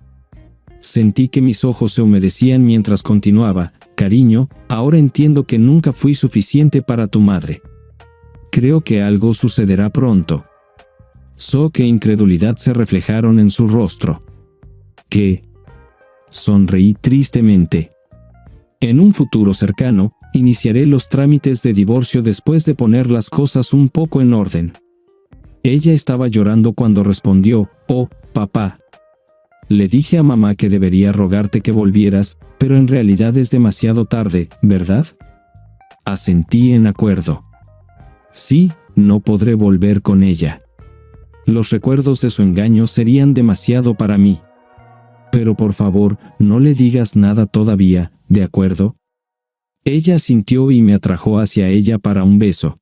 Sentí que mis ojos se humedecían mientras continuaba: «Cariño, ahora entiendo que nunca fui suficiente para tu madre. Creo que algo sucederá pronto». Shock e incredulidad se reflejaron en su rostro. «¿Qué?» Sonreí tristemente. «En un futuro cercano, iniciaré los trámites de divorcio después de poner las cosas un poco en orden». Ella estaba llorando cuando respondió: «Oh, papá. Le dije a mamá que debería rogarte que volvieras, pero en realidad es demasiado tarde, ¿verdad?» Asentí en acuerdo. «Sí, no podré volver con ella. Los recuerdos de su engaño serían demasiado para mí. Pero por favor, no le digas nada todavía, ¿de acuerdo? Ella asintió y me atrajo hacia ella para un beso.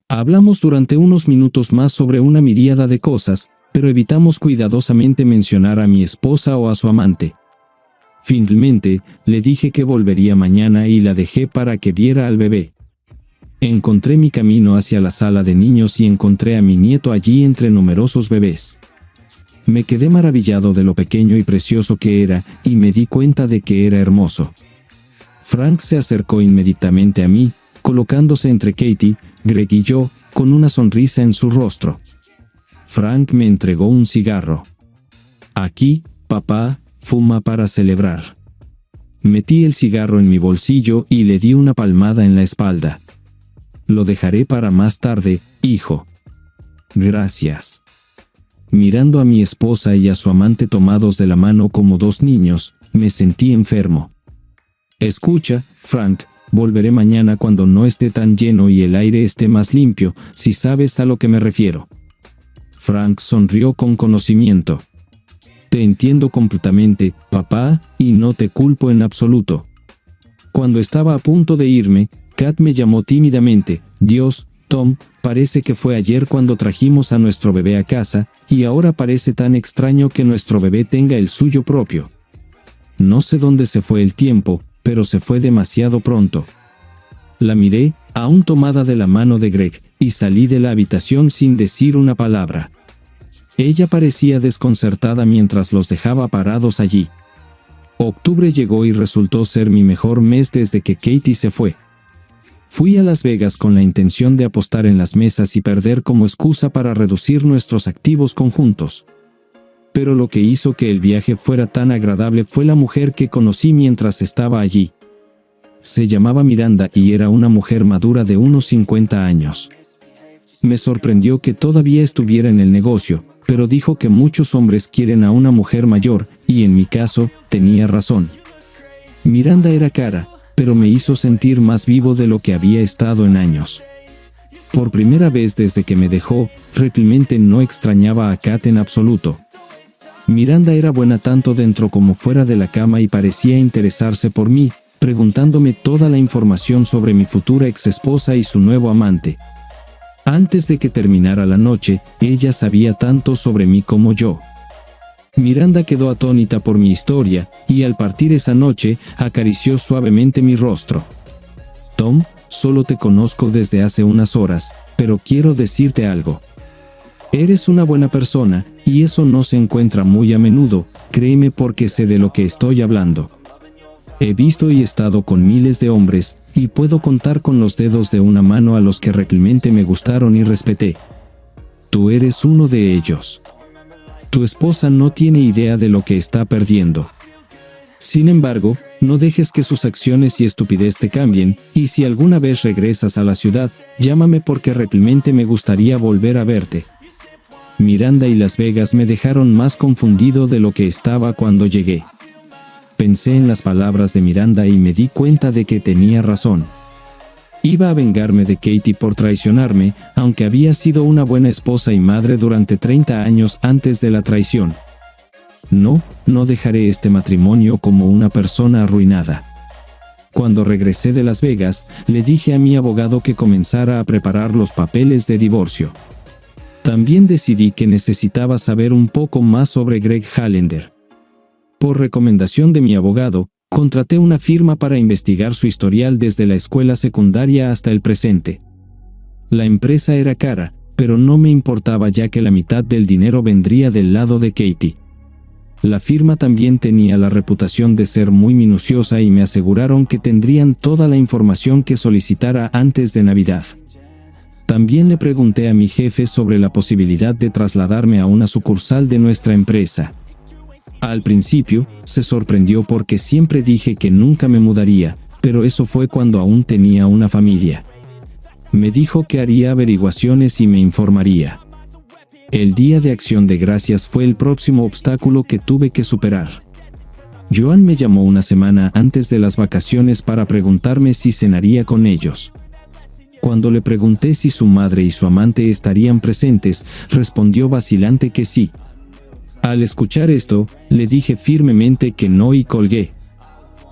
Hablamos durante unos minutos más sobre una miríada de cosas, pero evitamos cuidadosamente mencionar a mi esposa o a su amante. Finalmente, le dije que volvería mañana y la dejé para que viera al bebé. Encontré mi camino hacia la sala de niños y encontré a mi nieto allí entre numerosos bebés. Me quedé maravillado de lo pequeño y precioso que era, y me di cuenta de que era hermoso. Frank se acercó inmediatamente a mí, colocándose entre Katie, Greg y yo, con una sonrisa en su rostro. Frank me entregó un cigarro. Aquí, papá, fuma para celebrar. Metí el cigarro en mi bolsillo y le di una palmada en la espalda. Lo dejaré para más tarde, hijo. Gracias. Mirando a mi esposa y a su amante tomados de la mano como dos niños, me sentí enfermo. Escucha, Frank, volveré mañana cuando no esté tan lleno y el aire esté más limpio, si sabes a lo que me refiero. Frank sonrió con conocimiento. Te entiendo completamente, papá, y no te culpo en absoluto. Cuando estaba a punto de irme, Kat me llamó tímidamente. Dios, Tom, parece que fue ayer cuando trajimos a nuestro bebé a casa, y ahora parece tan extraño que nuestro bebé tenga el suyo propio. No sé dónde se fue el tiempo, pero se fue demasiado pronto. La miré, aún tomada de la mano de Greg, y salí de la habitación sin decir una palabra. Ella parecía desconcertada mientras los dejaba parados allí. Octubre llegó y resultó ser mi mejor mes desde que Katie se fue. Fui a Las Vegas con la intención de apostar en las mesas y perder como excusa para reducir nuestros activos conjuntos. Pero lo que hizo que el viaje fuera tan agradable fue la mujer que conocí mientras estaba allí. Se llamaba Miranda y era una mujer madura de unos 50 años. Me sorprendió que todavía estuviera en el negocio, pero dijo que muchos hombres quieren a una mujer mayor, y en mi caso, tenía razón. Miranda era cara, pero me hizo sentir más vivo de lo que había estado en años. Por primera vez desde que me dejó, realmente no extrañaba a Kat en absoluto. Miranda era buena tanto dentro como fuera de la cama y parecía interesarse por mí, preguntándome toda la información sobre mi futura exesposa y su nuevo amante. Antes de que terminara la noche, ella sabía tanto sobre mí como yo. Miranda quedó atónita por mi historia, y al partir esa noche, acarició suavemente mi rostro. Tom, solo te conozco desde hace unas horas, pero quiero decirte algo. Eres una buena persona, y eso no se encuentra muy a menudo, créeme porque sé de lo que estoy hablando. He visto y estado con miles de hombres, y puedo contar con los dedos de una mano a los que realmente me gustaron y respeté. Tú eres uno de ellos. Tu esposa no tiene idea de lo que está perdiendo. Sin embargo, no dejes que sus acciones y estupidez te cambien, y si alguna vez regresas a la ciudad, llámame porque realmente me gustaría volver a verte. Miranda y Las Vegas me dejaron más confundido de lo que estaba cuando llegué. Pensé en las palabras de Miranda y me di cuenta de que tenía razón. Iba a vengarme de Katie por traicionarme, aunque había sido una buena esposa y madre durante 30 años antes de la traición. No dejaré este matrimonio como una persona arruinada. Cuando regresé de Las Vegas, le dije a mi abogado que comenzara a preparar los papeles de divorcio. También decidí que necesitaba saber un poco más sobre Greg Hallender. Por recomendación de mi abogado, contraté una firma para investigar su historial desde la escuela secundaria hasta el presente. La empresa era cara, pero no me importaba ya que la mitad del dinero vendría del lado de Katie. La firma también tenía la reputación de ser muy minuciosa y me aseguraron que tendrían toda la información que solicitara antes de Navidad. También le pregunté a mi jefe sobre la posibilidad de trasladarme a una sucursal de nuestra empresa. Al principio, se sorprendió porque siempre dije que nunca me mudaría, pero eso fue cuando aún tenía una familia. Me dijo que haría averiguaciones y me informaría. El Día de Acción de Gracias fue el próximo obstáculo que tuve que superar. Joan me llamó una semana antes de las vacaciones para preguntarme si cenaría con ellos. Cuando le pregunté si su madre y su amante estarían presentes, respondió vacilante que sí. Al escuchar esto, le dije firmemente que no y colgué.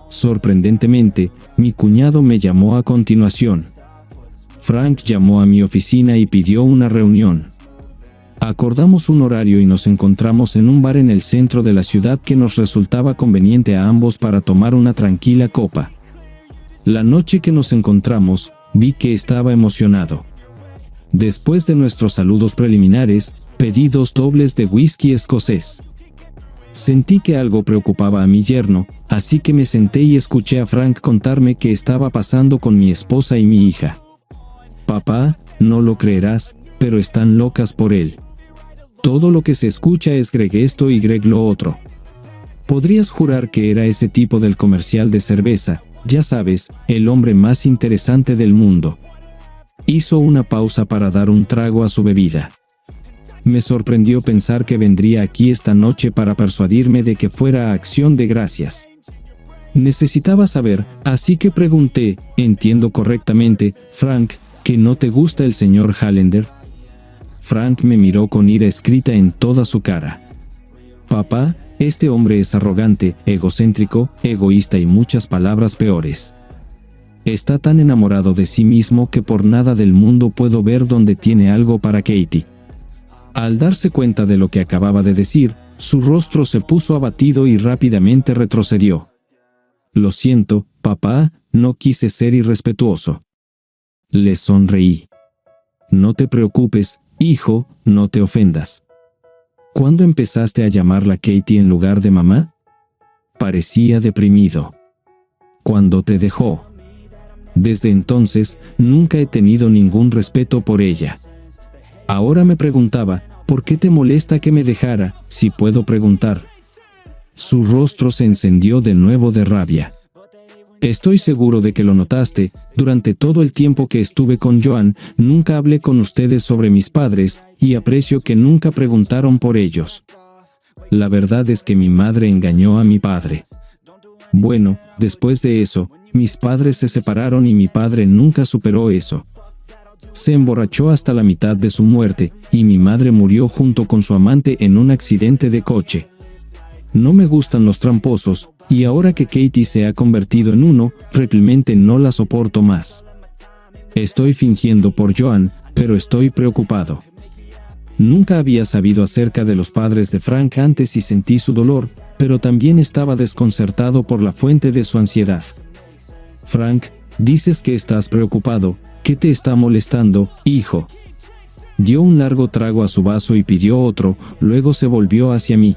sorprendentemente, mi cuñado me llamó a continuación. Frank llamó a mi oficina y pidió una reunión. Acordamos un horario y nos encontramos en un bar en el centro de la ciudad que nos resultaba conveniente a ambos para tomar una tranquila copa. La noche que nos encontramos, vi que estaba emocionado. Después de nuestros saludos preliminares, pedí 2 dobles de whisky escocés. Sentí que algo preocupaba a mi yerno, así que me senté y escuché a Frank contarme qué estaba pasando con mi esposa y mi hija. Papá, no lo creerás, pero están locas por él. Todo lo que se escucha es Greg esto y Greg lo otro. Podrías jurar que era ese tipo del comercial de cerveza, ya sabes, el hombre más interesante del mundo. Hizo una pausa para dar un trago a su bebida. Me sorprendió pensar que vendría aquí esta noche para persuadirme de que fuera a Acción de Gracias. Necesitaba saber, así que pregunté, ¿entiendo correctamente, Frank, que no te gusta el señor Hallander? Frank me miró con ira escrita en toda su cara. Papá, este hombre es arrogante, egocéntrico, egoísta y muchas palabras peores. Está tan enamorado de sí mismo que por nada del mundo puedo ver dónde tiene algo para Katie. Al darse cuenta de lo que acababa de decir, su rostro se puso abatido y rápidamente retrocedió. Lo siento, papá, no quise ser irrespetuoso. Le sonreí. No te preocupes, hijo, no te ofendas. ¿Cuándo empezaste a llamarla Katie en lugar de mamá? Parecía deprimido. Cuando te dejó. Desde entonces, nunca he tenido ningún respeto por ella. Ahora me preguntaba, ¿por qué te molesta que me dejara, si puedo preguntar? Su rostro se encendió de nuevo de rabia. Estoy seguro de que lo notaste, durante todo el tiempo que estuve con Joan, nunca hablé con ustedes sobre mis padres, y aprecio que nunca preguntaron por ellos. La verdad es que mi madre engañó a mi padre. Bueno, después de eso, mis padres se separaron y mi padre nunca superó eso. Se emborrachó hasta la mitad de su muerte, y mi madre murió junto con su amante en un accidente de coche. No me gustan los tramposos, y ahora que Katie se ha convertido en uno, realmente no la soporto más. Estoy fingiendo por Joan, pero estoy preocupado. Nunca había sabido acerca de los padres de Frank antes y sentí su dolor, pero también estaba desconcertado por la fuente de su ansiedad. Frank, dices que estás preocupado, ¿qué te está molestando, hijo? Dio un largo trago a su vaso y pidió otro, luego se volvió hacia mí.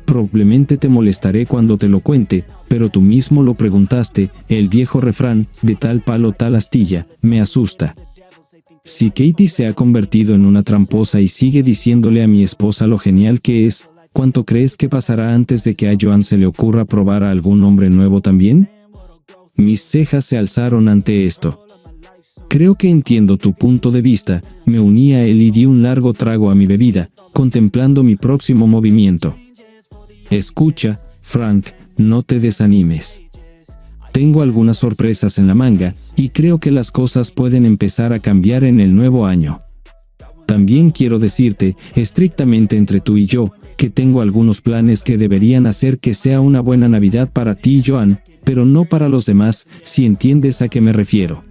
Probablemente te molestaré cuando te lo cuente, pero tú mismo lo preguntaste, el viejo refrán, de tal palo tal astilla, me asusta. Si Katie se ha convertido en una tramposa y sigue diciéndole a mi esposa lo genial que es, ¿cuánto crees que pasará antes de que a Joan se le ocurra probar a algún hombre nuevo también? Mis cejas se alzaron ante esto. Creo que entiendo tu punto de vista, me uní a él y di un largo trago a mi bebida, contemplando mi próximo movimiento. Escucha, Frank, no te desanimes. Tengo algunas sorpresas en la manga, y creo que las cosas pueden empezar a cambiar en el nuevo año. También quiero decirte, estrictamente entre tú y yo, que tengo algunos planes que deberían hacer que sea una buena Navidad para ti y Joan, pero no para los demás, si entiendes a qué me refiero.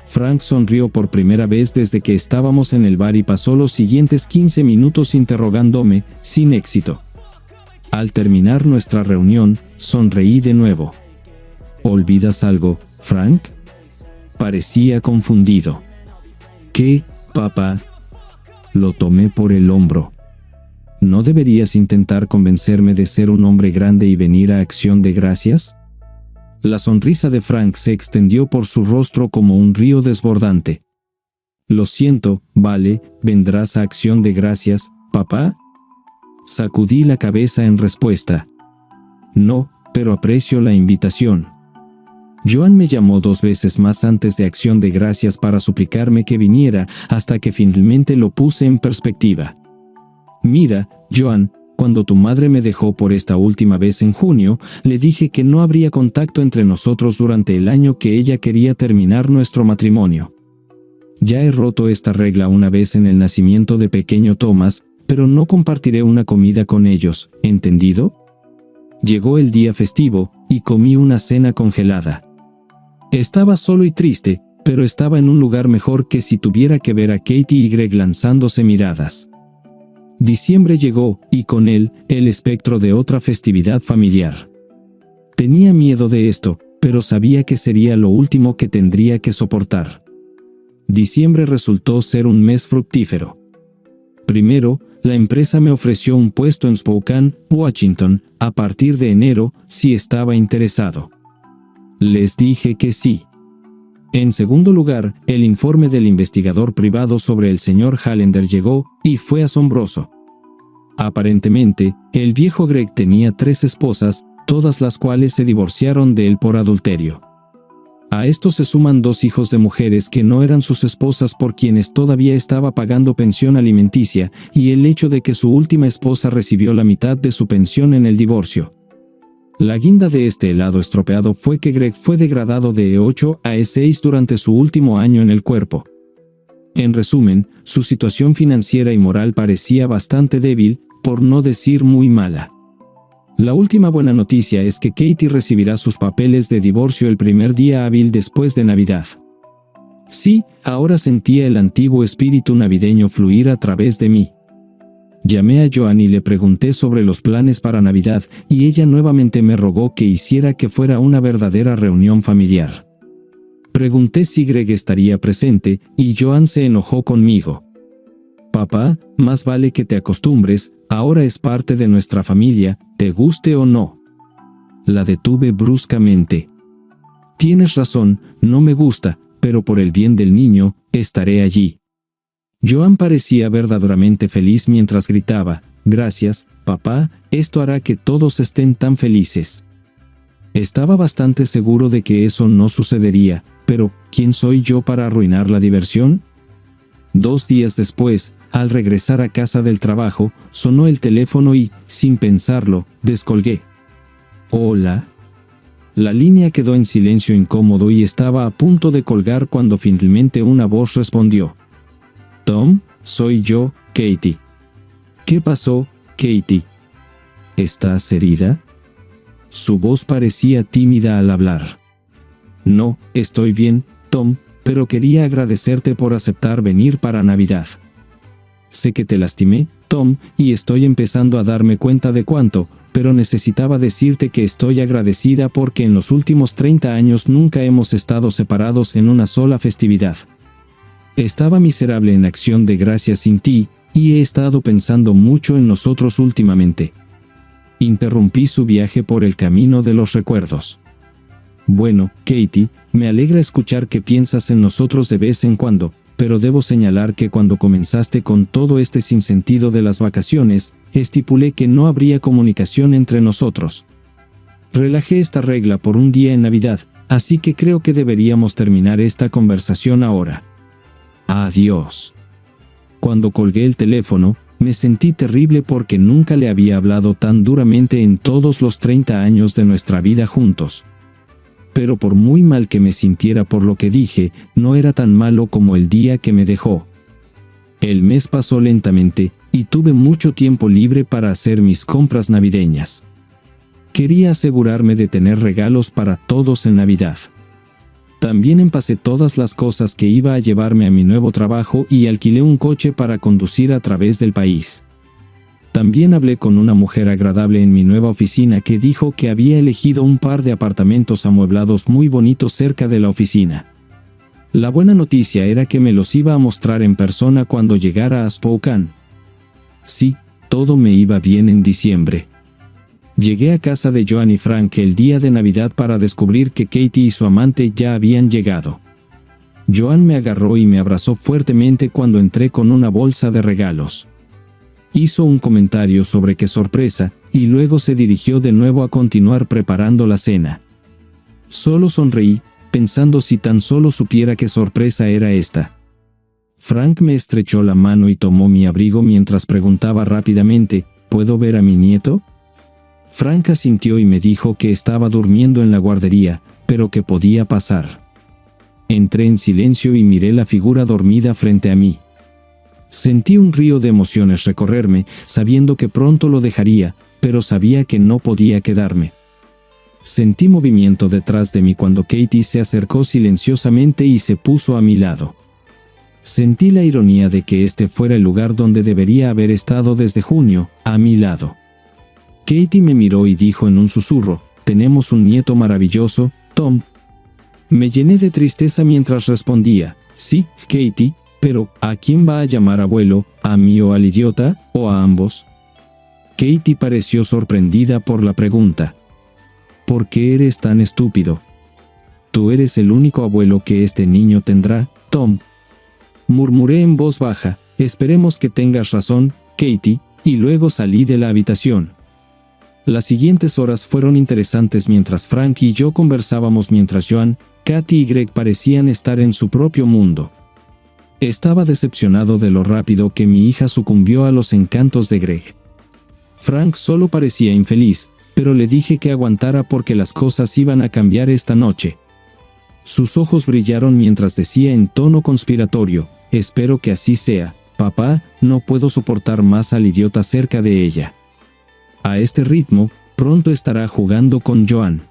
Frank sonrió por primera vez desde que estábamos en el bar y pasó los siguientes 15 minutos interrogándome, sin éxito. Al terminar nuestra reunión, sonreí de nuevo. ¿Olvidas algo, Frank? Parecía confundido. ¿Qué, papá? Lo tomé por el hombro. ¿No deberías intentar convencerme de ser un hombre grande y venir a Acción de Gracias? La sonrisa de Frank se extendió por su rostro como un río desbordante. Lo siento, vale, ¿vendrás a Acción de Gracias, papá? Sacudí la cabeza en respuesta. No, pero aprecio la invitación. Joan me llamó 2 veces más antes de Acción de Gracias para suplicarme que viniera, hasta que finalmente lo puse en perspectiva. Mira, Joan, cuando tu madre me dejó por esta última vez en junio, le dije que no habría contacto entre nosotros durante el año que ella quería terminar nuestro matrimonio. Ya he roto esta regla una vez en el nacimiento de pequeño Thomas, pero no compartiré una comida con ellos, ¿entendido? Llegó el día festivo, y comí una cena congelada. Estaba solo y triste, pero estaba en un lugar mejor que si tuviera que ver a Katie y Greg lanzándose miradas. Diciembre llegó, y con él, el espectro de otra festividad familiar. Tenía miedo de esto, pero sabía que sería lo último que tendría que soportar. Diciembre resultó ser un mes fructífero. Primero, la empresa me ofreció un puesto en Spokane, Washington, a partir de enero, si estaba interesado. Les dije que sí. En segundo lugar, el informe del investigador privado sobre el señor Hallander llegó, y fue asombroso. Aparentemente, el viejo Greg tenía 3 esposas, todas las cuales se divorciaron de él por adulterio. A esto se suman 2 hijos de mujeres que no eran sus esposas por quienes todavía estaba pagando pensión alimenticia, y el hecho de que su última esposa recibió la mitad de su pensión en el divorcio. La guinda de este helado estropeado fue que Greg fue degradado de E8 a E6 durante su último año en el cuerpo. En resumen, su situación financiera y moral parecía bastante débil, por no decir muy mala. La última buena noticia es que Katie recibirá sus papeles de divorcio el primer día hábil después de Navidad. Sí, ahora sentía el antiguo espíritu navideño fluir a través de mí. Llamé a Joan y le pregunté sobre los planes para Navidad, y ella nuevamente me rogó que hiciera que fuera una verdadera reunión familiar. Pregunté si Greg estaría presente, y Joan se enojó conmigo. Papá, más vale que te acostumbres, ahora es parte de nuestra familia, te guste o no. La detuve bruscamente. Tienes razón, no me gusta, pero por el bien del niño, estaré allí. Joan parecía verdaderamente feliz mientras gritaba, «Gracias, papá, esto hará que todos estén tan felices». Estaba bastante seguro de que eso no sucedería, pero ¿quién soy yo para arruinar la diversión? 2 días después, al regresar a casa del trabajo, sonó el teléfono y, sin pensarlo, descolgué. «Hola». La línea quedó en silencio incómodo y estaba a punto de colgar cuando finalmente una voz respondió. «Tom, soy yo, Katie». «¿Qué pasó, Katie? ¿Estás herida?» Su voz parecía tímida al hablar. «No, estoy bien, Tom, pero quería agradecerte por aceptar venir para Navidad. Sé que te lastimé, Tom, y estoy empezando a darme cuenta de cuánto, pero necesitaba decirte que estoy agradecida porque en los últimos 30 años nunca hemos estado separados en una sola festividad. Estaba miserable en Acción de Gracias sin ti, y he estado pensando mucho en nosotros últimamente». Interrumpí su viaje por el camino de los recuerdos. «Bueno, Katie, me alegra escuchar que piensas en nosotros de vez en cuando, pero debo señalar que cuando comenzaste con todo este sinsentido de las vacaciones, estipulé que no habría comunicación entre nosotros. Relajé esta regla por un día en Navidad, así que creo que deberíamos terminar esta conversación ahora. Adiós». Cuando colgué el teléfono, me sentí terrible porque nunca le había hablado tan duramente en todos los 30 años de nuestra vida juntos. Pero por muy mal que me sintiera por lo que dije, no era tan malo como el día que me dejó. El mes pasó lentamente, y tuve mucho tiempo libre para hacer mis compras navideñas. Quería asegurarme de tener regalos para todos en Navidad. También empacé todas las cosas que iba a llevarme a mi nuevo trabajo y alquilé un coche para conducir a través del país. También hablé con una mujer agradable en mi nueva oficina que dijo que había elegido un par de apartamentos amueblados muy bonitos cerca de la oficina. La buena noticia era que me los iba a mostrar en persona cuando llegara a Spokane. Sí, todo me iba bien en diciembre. Llegué a casa de Joan y Frank el día de Navidad para descubrir que Katie y su amante ya habían llegado. Joan me agarró y me abrazó fuertemente cuando entré con una bolsa de regalos. Hizo un comentario sobre qué sorpresa, y luego se dirigió de nuevo a continuar preparando la cena. Solo sonreí, pensando si tan solo supiera qué sorpresa era esta. Frank me estrechó la mano y tomó mi abrigo mientras preguntaba rápidamente, ¿puedo ver a mi nieto? Frank asintió y me dijo que estaba durmiendo en la guardería, pero que podía pasar. Entré en silencio y miré la figura dormida frente a mí. Sentí un río de emociones recorrerme, sabiendo que pronto lo dejaría, pero sabía que no podía quedarme. Sentí movimiento detrás de mí cuando Katie se acercó silenciosamente y se puso a mi lado. Sentí la ironía de que este fuera el lugar donde debería haber estado desde junio, a mi lado. Katie me miró y dijo en un susurro: «Tenemos un nieto maravilloso, Tom». Me llené de tristeza mientras respondía: «Sí, Katie, pero ¿a quién va a llamar abuelo? ¿A mí o al idiota? ¿O a ambos?». Katie pareció sorprendida por la pregunta. «¿Por qué eres tan estúpido? Tú eres el único abuelo que este niño tendrá, Tom». Murmuré en voz baja: «Esperemos que tengas razón, Katie», y luego salí de la habitación. Las siguientes horas fueron interesantes mientras Frank y yo conversábamos, mientras Joan, Katy y Greg parecían estar en su propio mundo. Estaba decepcionado de lo rápido que mi hija sucumbió a los encantos de Greg. Frank solo parecía infeliz, pero le dije que aguantara porque las cosas iban a cambiar esta noche. Sus ojos brillaron mientras decía en tono conspiratorio: «Espero que así sea, papá, no puedo soportar más al idiota cerca de ella. A este ritmo, pronto estará jugando con Joan».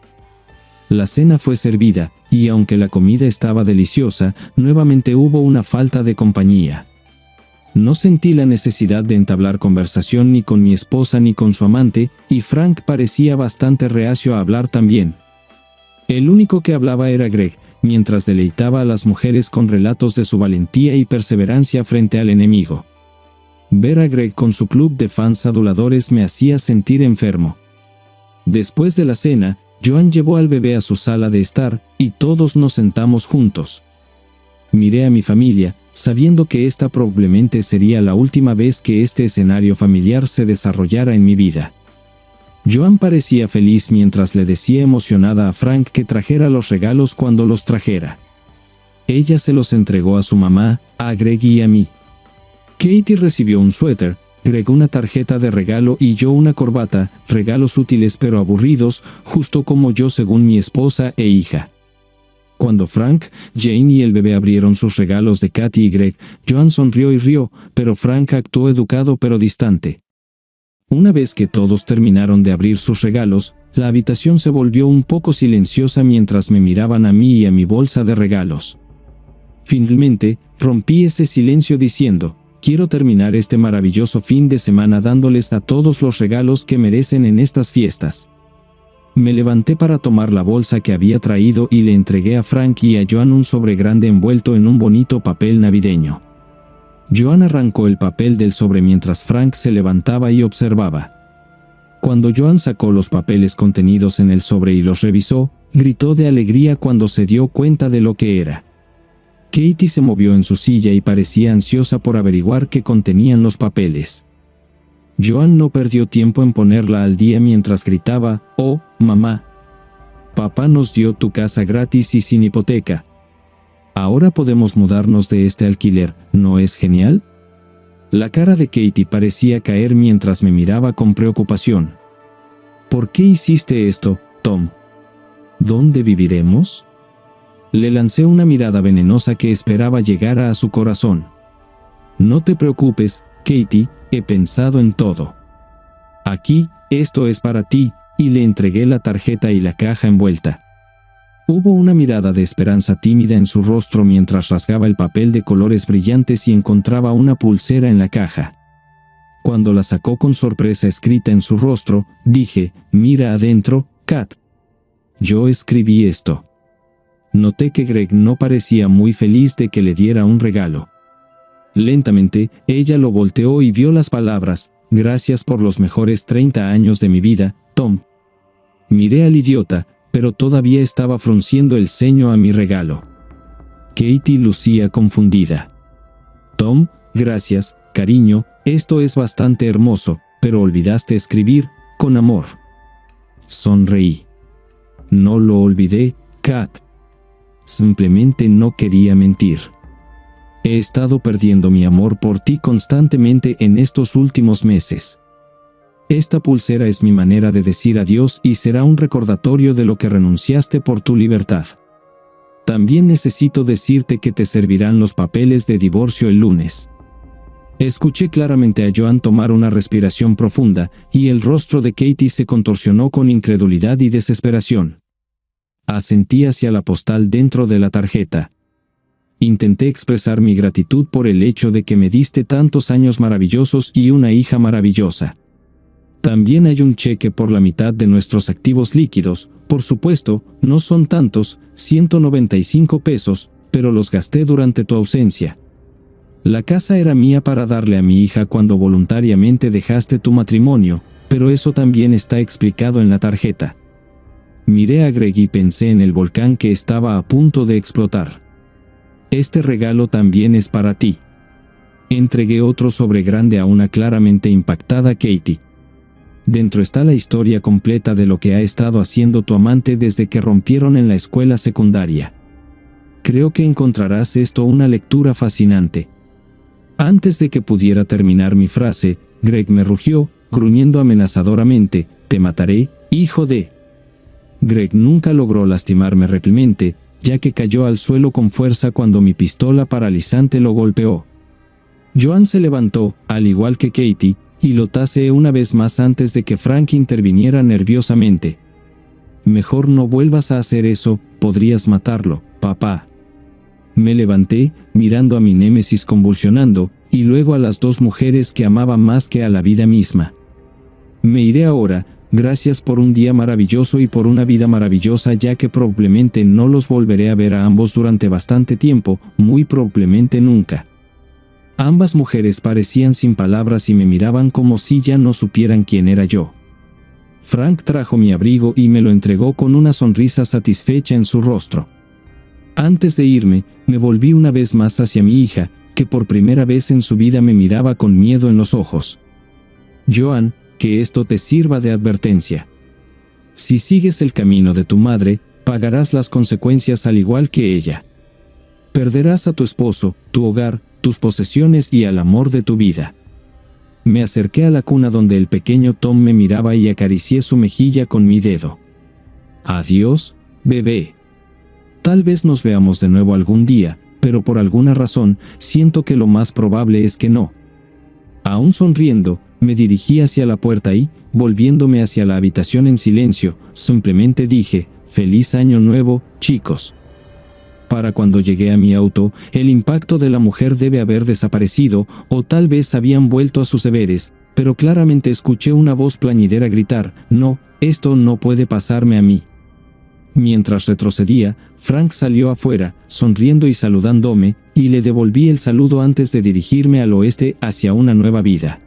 La cena fue servida, y aunque la comida estaba deliciosa, nuevamente hubo una falta de compañía. No sentí la necesidad de entablar conversación ni con mi esposa ni con su amante, y Frank parecía bastante reacio a hablar también. El único que hablaba era Greg, mientras deleitaba a las mujeres con relatos de su valentía y perseverancia frente al enemigo. Ver a Greg con su club de fans aduladores me hacía sentir enfermo. Después de la cena, Joan llevó al bebé a su sala de estar, y todos nos sentamos juntos. Miré a mi familia, sabiendo que esta probablemente sería la última vez que este escenario familiar se desarrollara en mi vida. Joan parecía feliz mientras le decía emocionada a Frank que trajera los regalos cuando los trajera. Ella se los entregó a su mamá, a Greg y a mí. Katie recibió un suéter, Greg una tarjeta de regalo y yo una corbata, regalos útiles pero aburridos, justo como yo según mi esposa e hija. Cuando Frank, Jane y el bebé abrieron sus regalos de Katy y Greg, Joan sonrió y rió, pero Frank actuó educado pero distante. Una vez que todos terminaron de abrir sus regalos, la habitación se volvió un poco silenciosa mientras me miraban a mí y a mi bolsa de regalos. Finalmente, rompí ese silencio diciendo: «Quiero terminar este maravilloso fin de semana dándoles a todos los regalos que merecen en estas fiestas». Me levanté para tomar la bolsa que había traído y le entregué a Frank y a Joan un sobre grande envuelto en un bonito papel navideño. Joan arrancó el papel del sobre mientras Frank se levantaba y observaba. Cuando Joan sacó los papeles contenidos en el sobre y los revisó, gritó de alegría cuando se dio cuenta de lo que era. Katie se movió en su silla y parecía ansiosa por averiguar qué contenían los papeles. Joan no perdió tiempo en ponerla al día mientras gritaba: «Oh, mamá. Papá nos dio tu casa gratis y sin hipoteca. Ahora podemos mudarnos de este alquiler, ¿no es genial?». La cara de Katie parecía caer mientras me miraba con preocupación. «¿Por qué hiciste esto, Tom? ¿Dónde viviremos?». Le lancé una mirada venenosa que esperaba llegara a su corazón. «No te preocupes, Katie, he pensado en todo. Aquí, esto es para ti», y le entregué la tarjeta y la caja envuelta. Hubo una mirada de esperanza tímida en su rostro mientras rasgaba el papel de colores brillantes y encontraba una pulsera en la caja. Cuando la sacó con sorpresa escrita en su rostro, dije: «Mira adentro, Kat. Yo escribí esto». Noté que Greg no parecía muy feliz de que le diera un regalo. Lentamente, ella lo volteó y vio las palabras: «Gracias por los mejores 30 años de mi vida, Tom». Miré al idiota, pero todavía estaba frunciendo el ceño a mi regalo. Katie lucía confundida. «Tom, gracias, cariño, esto es bastante hermoso, pero olvidaste escribir: con amor». Sonreí. «No lo olvidé, Kat. Simplemente no quería mentir. He estado perdiendo mi amor por ti constantemente en estos últimos meses. Esta pulsera es mi manera de decir adiós y será un recordatorio de lo que renunciaste por tu libertad. También necesito decirte que te servirán los papeles de divorcio el lunes». Escuché claramente a Joan tomar una respiración profunda, y el rostro de Katie se contorsionó con incredulidad y desesperación. Asentí hacia la postal dentro de la tarjeta. Intenté expresar mi gratitud por el hecho de que me diste tantos años maravillosos y una hija maravillosa. También hay un cheque por la mitad de nuestros activos líquidos, por supuesto, no son tantos, 195 pesos, pero los gasté durante tu ausencia. La casa era mía para darle a mi hija cuando voluntariamente dejaste tu matrimonio, pero eso también está explicado en la tarjeta. Miré a Greg y pensé en el volcán que estaba a punto de explotar. Este regalo también es para ti. Entregué otro sobre grande a una claramente impactada Katie. Dentro está la historia completa de lo que ha estado haciendo tu amante desde que rompieron en la escuela secundaria. Creo que encontrarás esto una lectura fascinante. Antes de que pudiera terminar mi frase, Greg me rugió, gruñendo amenazadoramente: «Te mataré, hijo de...». Greg nunca logró lastimarme realmente, ya que cayó al suelo con fuerza cuando mi pistola paralizante lo golpeó. Joan se levantó, al igual que Katie, y lo taseé una vez más antes de que Frank interviniera nerviosamente. «Mejor no vuelvas a hacer eso, podrías matarlo, papá». Me levanté, mirando a mi némesis convulsionando, y luego a las dos mujeres que amaba más que a la vida misma. «Me iré ahora, gracias por un día maravilloso y por una vida maravillosa, ya que probablemente no los volveré a ver a ambos durante bastante tiempo, muy probablemente nunca». Ambas mujeres parecían sin palabras y me miraban como si ya no supieran quién era yo. Frank trajo mi abrigo y me lo entregó con una sonrisa satisfecha en su rostro. Antes de irme, me volví una vez más hacia mi hija, que por primera vez en su vida me miraba con miedo en los ojos. «Joan, que esto te sirva de advertencia. Si sigues el camino de tu madre, pagarás las consecuencias al igual que ella. Perderás a tu esposo, tu hogar, tus posesiones y al amor de tu vida». Me acerqué a la cuna donde el pequeño Tom me miraba y acaricié su mejilla con mi dedo. «Adiós, bebé. Tal vez nos veamos de nuevo algún día, pero por alguna razón, siento que lo más probable es que no». Aún sonriendo, me dirigí hacia la puerta y, volviéndome hacia la habitación en silencio, simplemente dije: «Feliz año nuevo, chicos». Para cuando llegué a mi auto, el impacto de la mujer debe haber desaparecido, o tal vez habían vuelto a sus deberes, pero claramente escuché una voz plañidera gritar: «No, esto no puede pasarme a mí». Mientras retrocedía, Frank salió afuera, sonriendo y saludándome, y le devolví el saludo antes de dirigirme al oeste hacia una nueva vida.